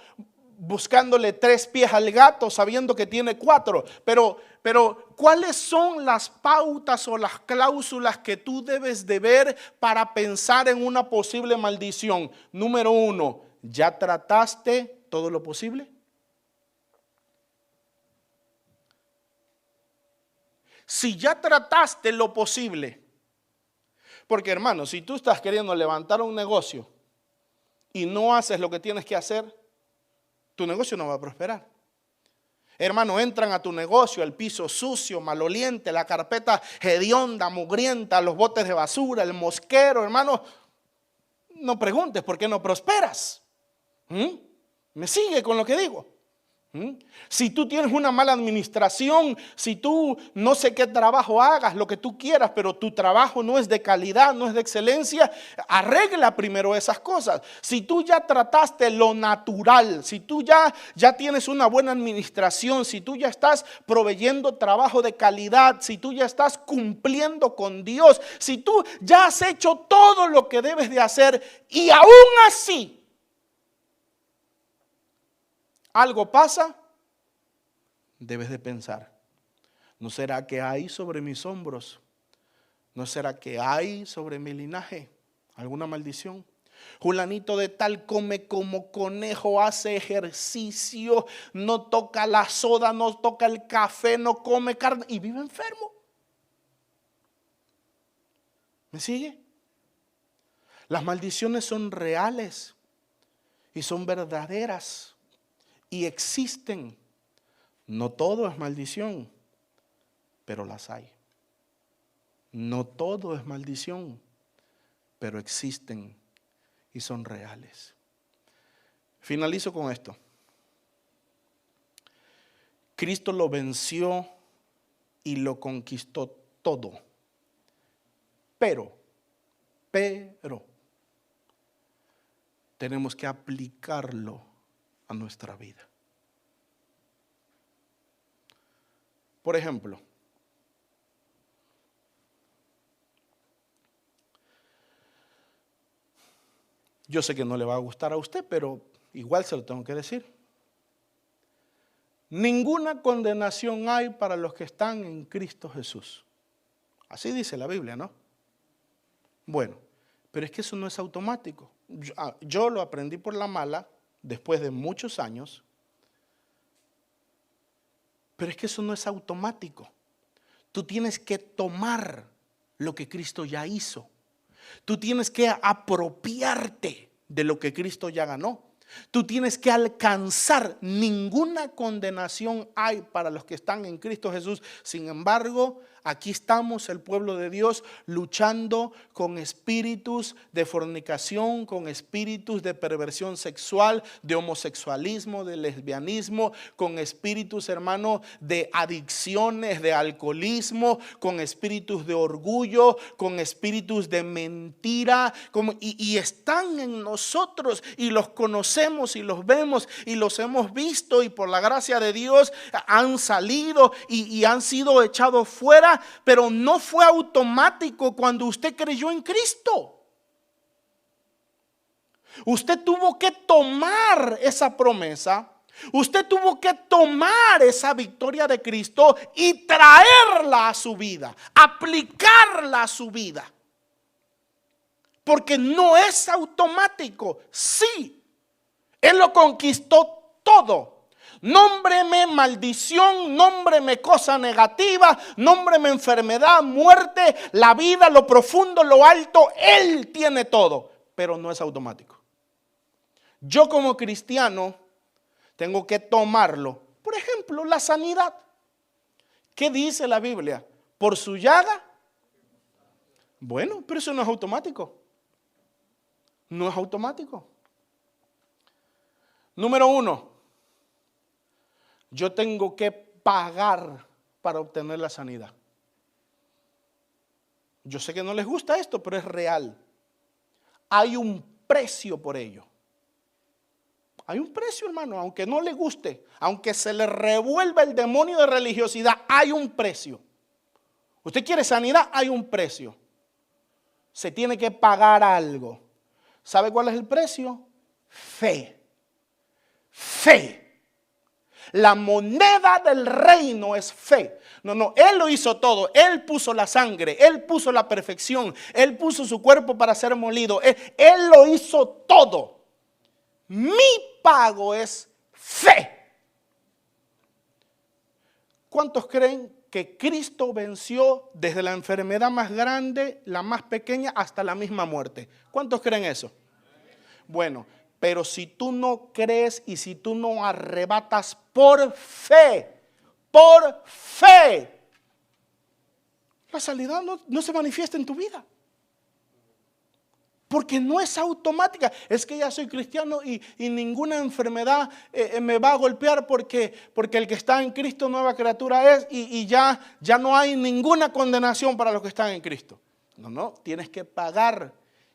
buscándole 3 pies al gato sabiendo que tiene 4. Pero ¿cuáles son las pautas o las cláusulas que tú debes de ver para pensar en una posible maldición? Número 1, ¿ya trataste todo lo posible? Si ya trataste lo posible, porque hermano, si tú estás queriendo levantar un negocio y no haces lo que tienes que hacer, tu negocio no va a prosperar. Hermano, entran a tu negocio el piso sucio, maloliente, la carpeta hedionda, mugrienta, los botes de basura, el mosquero, hermano. No preguntes por qué no prosperas. ¿Me sigue con lo que digo? Si tú tienes una mala administración, si tú no sé qué trabajo hagas, lo que tú quieras, pero tu trabajo no es de calidad, no es de excelencia, arregla primero esas cosas. Si tú ya trataste lo natural, si tú ya tienes una buena administración, si tú ya estás proveyendo trabajo de calidad, si tú ya estás cumpliendo con Dios, si tú ya has hecho todo lo que debes de hacer y aún así algo pasa, debes de pensar, ¿no será que hay sobre mis hombros? ¿No será que hay sobre mi linaje alguna maldición? Fulanito de tal come como conejo, hace ejercicio, no toca la soda, no toca el café, no come carne y vive enfermo. ¿Me sigue? Las maldiciones son reales y son verdaderas. Y existen. No todo es maldición, pero las hay. No todo es maldición, pero existen y son reales. Finalizo con esto. Cristo lo venció y lo conquistó todo. Pero tenemos que aplicarlo a nuestra vida. Por ejemplo, yo sé que no le va a gustar a usted, pero igual se lo tengo que decir. Ninguna condenación hay para los que están en Cristo Jesús. Así dice la Biblia, ¿no? Bueno, pero es que eso no es automático. Yo lo aprendí por la mala después de muchos años. Pero es que eso no es automático. Tú tienes que tomar lo que Cristo ya hizo. Tú tienes que apropiarte de lo que Cristo ya ganó. Tú tienes que alcanzar. Ninguna condenación hay para los que están en Cristo Jesús. Sin embargo, aquí estamos, el pueblo de Dios, luchando con espíritus de fornicación, con espíritus de perversión sexual, de homosexualismo, de lesbianismo, con espíritus, hermano, de adicciones, de alcoholismo, con espíritus de orgullo, con espíritus de mentira, y están en nosotros y los conocemos y los vemos y los hemos visto y por la gracia de Dios han salido y han sido echados fuera. Pero no fue automático cuando usted creyó en Cristo. Usted tuvo que tomar esa promesa. Usted tuvo que tomar esa victoria de Cristo y traerla a su vida, aplicarla a su vida. Porque no es automático. Sí, Él lo conquistó todo. Nómbreme maldición, nómbreme cosa negativa, nómbreme enfermedad, muerte, la vida, lo profundo, lo alto. Él tiene todo, pero no es automático. Yo como cristiano tengo que tomarlo. Por ejemplo, la sanidad. ¿Qué dice la Biblia? ¿Por su llaga? Bueno, pero eso no es automático. No es automático. Número 1, yo tengo que pagar para obtener la sanidad. Yo sé que no les gusta esto, pero es real. Hay un precio por ello. Hay un precio, hermano, aunque no le guste, aunque se le revuelva el demonio de religiosidad, hay un precio. Usted quiere sanidad, hay un precio. Se tiene que pagar algo. ¿Sabe cuál es el precio? Fe. Fe. La moneda del reino es fe. No, Él lo hizo todo. Él puso la sangre, Él puso la perfección, Él puso su cuerpo para ser molido. Él lo hizo todo. Mi pago es fe. ¿Cuántos creen que Cristo venció desde la enfermedad más grande, la más pequeña, hasta la misma muerte? ¿Cuántos creen eso? Bueno, pero si tú no crees y si tú no arrebatas por fe, la sanidad no se manifiesta en tu vida. Porque no es automática. Es que ya soy cristiano y ninguna enfermedad me va a golpear porque el que está en Cristo nueva criatura es y ya no hay ninguna condenación para los que están en Cristo. No, tienes que pagar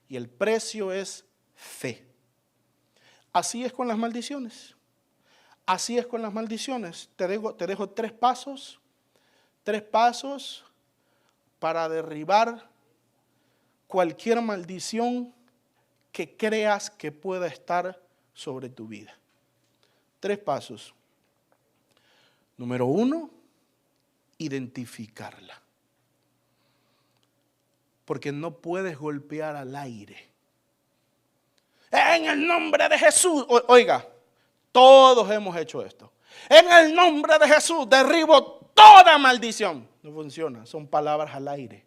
y el precio es fe. Así es con las maldiciones. Así es con las maldiciones. Te dejo 3 pasos. 3 pasos para derribar cualquier maldición que creas que pueda estar sobre tu vida. 3 pasos. Número 1, identificarla. Porque no puedes golpear al aire. En el nombre de Jesús. Oiga, todos hemos hecho esto. En el nombre de Jesús derribo toda maldición. No funciona, son palabras al aire.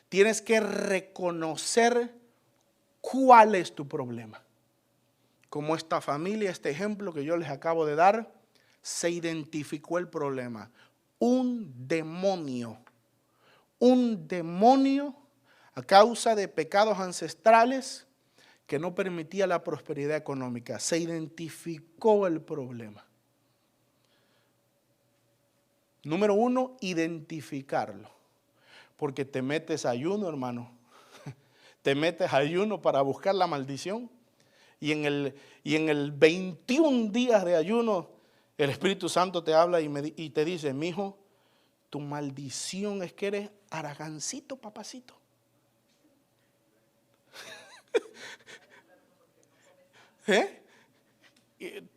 Tienes que reconocer cuál es tu problema. Como esta familia, este ejemplo que yo les acabo de dar, se identificó el problema. Un demonio a causa de pecados ancestrales que no permitía la prosperidad económica. Se identificó el problema. Número 1, identificarlo. Porque te metes a ayuno, hermano. Te metes a ayuno para buscar la maldición. Y en el 21 días de ayuno, el Espíritu Santo te habla y te dice, mijo, tu maldición es que eres haragancito, papacito.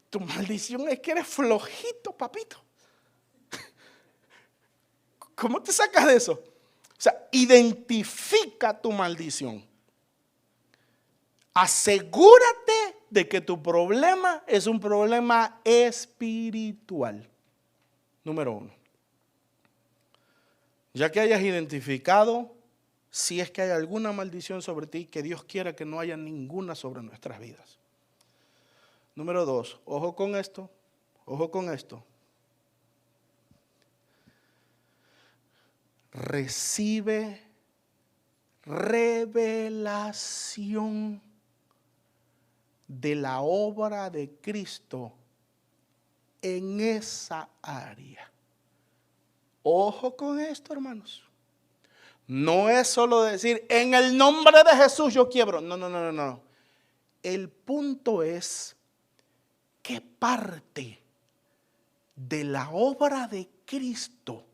Tu maldición es que eres flojito, papito. ¿Cómo te sacas de eso? O sea, identifica tu maldición. Asegúrate de que tu problema es un problema espiritual. Número 1. Ya que hayas identificado si es que hay alguna maldición sobre ti, que Dios quiera que no haya ninguna sobre nuestras vidas. Número 2, ojo con esto. Recibe revelación de la obra de Cristo en esa área. Ojo con esto, hermanos. No es solo decir, en el nombre de Jesús yo quiebro. No. El punto es qué parte de la obra de Cristo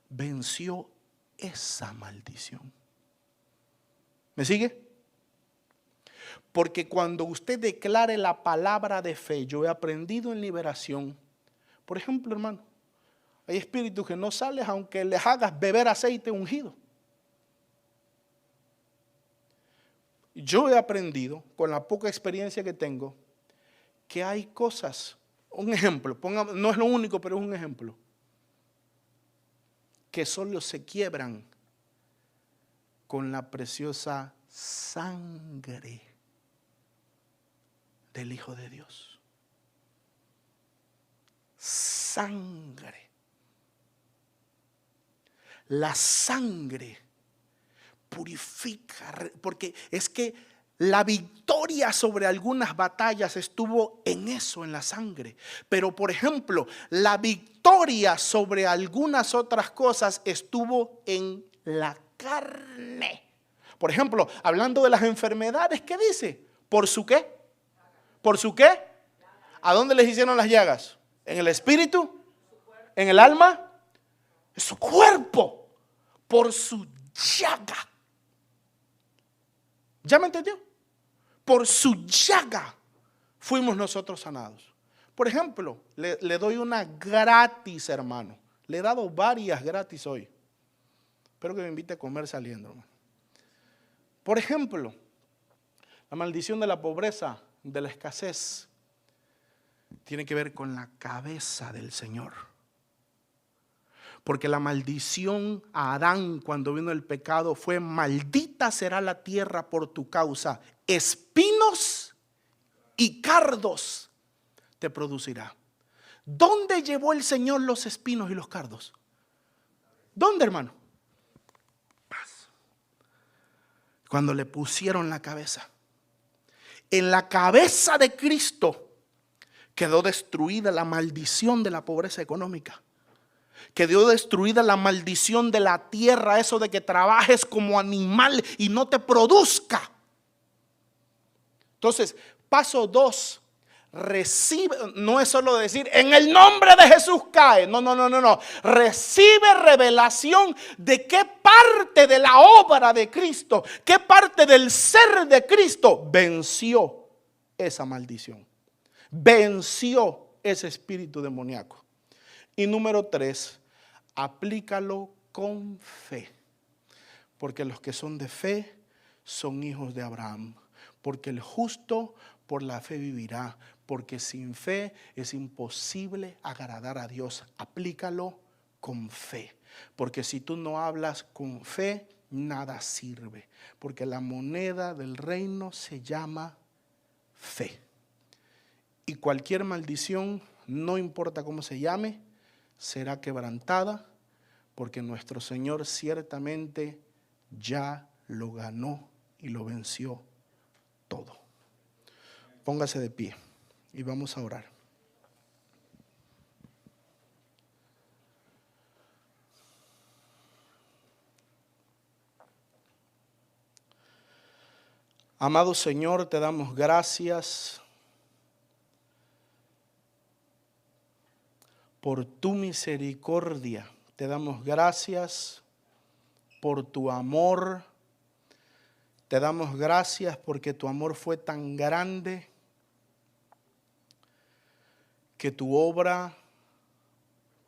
venció esa maldición. ¿Me sigue? Porque cuando usted declare la palabra de fe, yo he aprendido en liberación. Por ejemplo, hermano, hay espíritus que no sales aunque les hagas beber aceite ungido. Yo he aprendido, con la poca experiencia que tengo, que hay cosas Un ejemplo, no es lo único, pero es un ejemplo. Que solo se quiebran con la preciosa sangre del Hijo de Dios. Sangre. La sangre purifica, porque es que la victoria sobre algunas batallas estuvo en eso, en la sangre. Pero por ejemplo, la victoria sobre algunas otras cosas estuvo en la carne. Por ejemplo, hablando de las enfermedades, ¿qué dice? ¿Por su qué? ¿Por su qué? ¿A dónde les hicieron las llagas? ¿En el espíritu? ¿En el alma? En su cuerpo. Por su llaga. ¿Ya me entendió? Por su llaga fuimos nosotros sanados. Por ejemplo, le doy una gratis, hermano. Le he dado varias gratis hoy. Espero que me invite a comer saliendo, hermano. Por ejemplo, la maldición de la pobreza, de la escasez, tiene que ver con la cabeza del Señor. Porque la maldición a Adán cuando vino el pecado fue: maldita será la tierra por tu causa, espinos y cardos te producirá. ¿Dónde llevó el Señor los espinos y los cardos? ¿Dónde, hermano? Cuando le pusieron la cabeza. En la cabeza de Cristo quedó destruida la maldición de la pobreza económica. Quedó destruida la maldición de la tierra, eso de que trabajes como animal y no te produzca. Entonces, paso 2, recibe, no es solo decir en el nombre de Jesús cae, no. Recibe revelación de qué parte de la obra de Cristo, qué parte del ser de Cristo venció esa maldición, venció ese espíritu demoníaco. Y número 3, aplícalo con fe. Porque los que son de fe son hijos de Abraham. Porque el justo por la fe vivirá. Porque sin fe es imposible agradar a Dios. Aplícalo con fe. Porque si tú no hablas con fe, nada sirve. Porque la moneda del reino se llama fe. Y cualquier maldición, no importa cómo se llame, será quebrantada, porque nuestro Señor ciertamente ya lo ganó y lo venció todo. Póngase de pie y vamos a orar. Amado Señor, te damos gracias por tu misericordia. Te damos gracias por tu amor. Te damos gracias porque tu amor fue tan grande que tu obra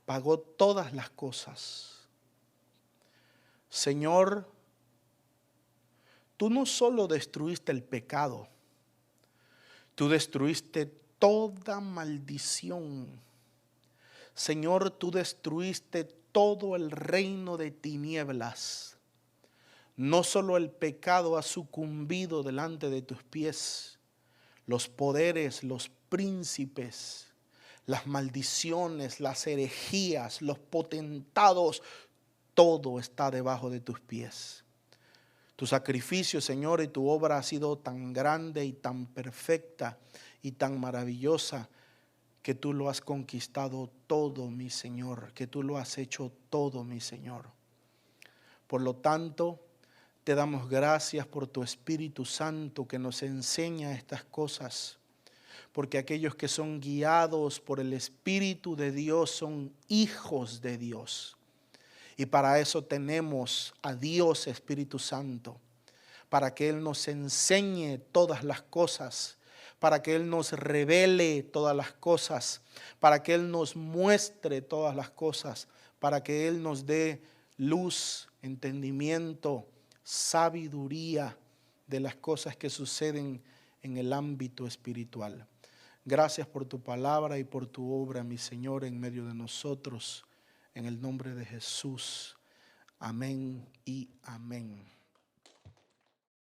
pagó todas las cosas. Señor, tú no solo destruiste el pecado, tú destruiste toda maldición. Señor, tú destruiste todo el reino de tinieblas. No solo el pecado ha sucumbido delante de tus pies, los poderes, los príncipes, las maldiciones, las herejías, los potentados, todo está debajo de tus pies. Tu sacrificio, Señor, y tu obra ha sido tan grande y tan perfecta y tan maravillosa que tú lo has conquistado todo, mi Señor, que tú lo has hecho todo, mi Señor. Por lo tanto, te damos gracias por tu Espíritu Santo que nos enseña estas cosas, porque aquellos que son guiados por el Espíritu de Dios son hijos de Dios. Y para eso tenemos a Dios Espíritu Santo, para que Él nos enseñe todas las cosas, para que Él nos revele todas las cosas, para que Él nos muestre todas las cosas, para que Él nos dé luz, entendimiento, sabiduría de las cosas que suceden en el ámbito espiritual. Gracias por tu palabra y por tu obra, mi Señor, en medio de nosotros. En el nombre de Jesús. Amén y amén.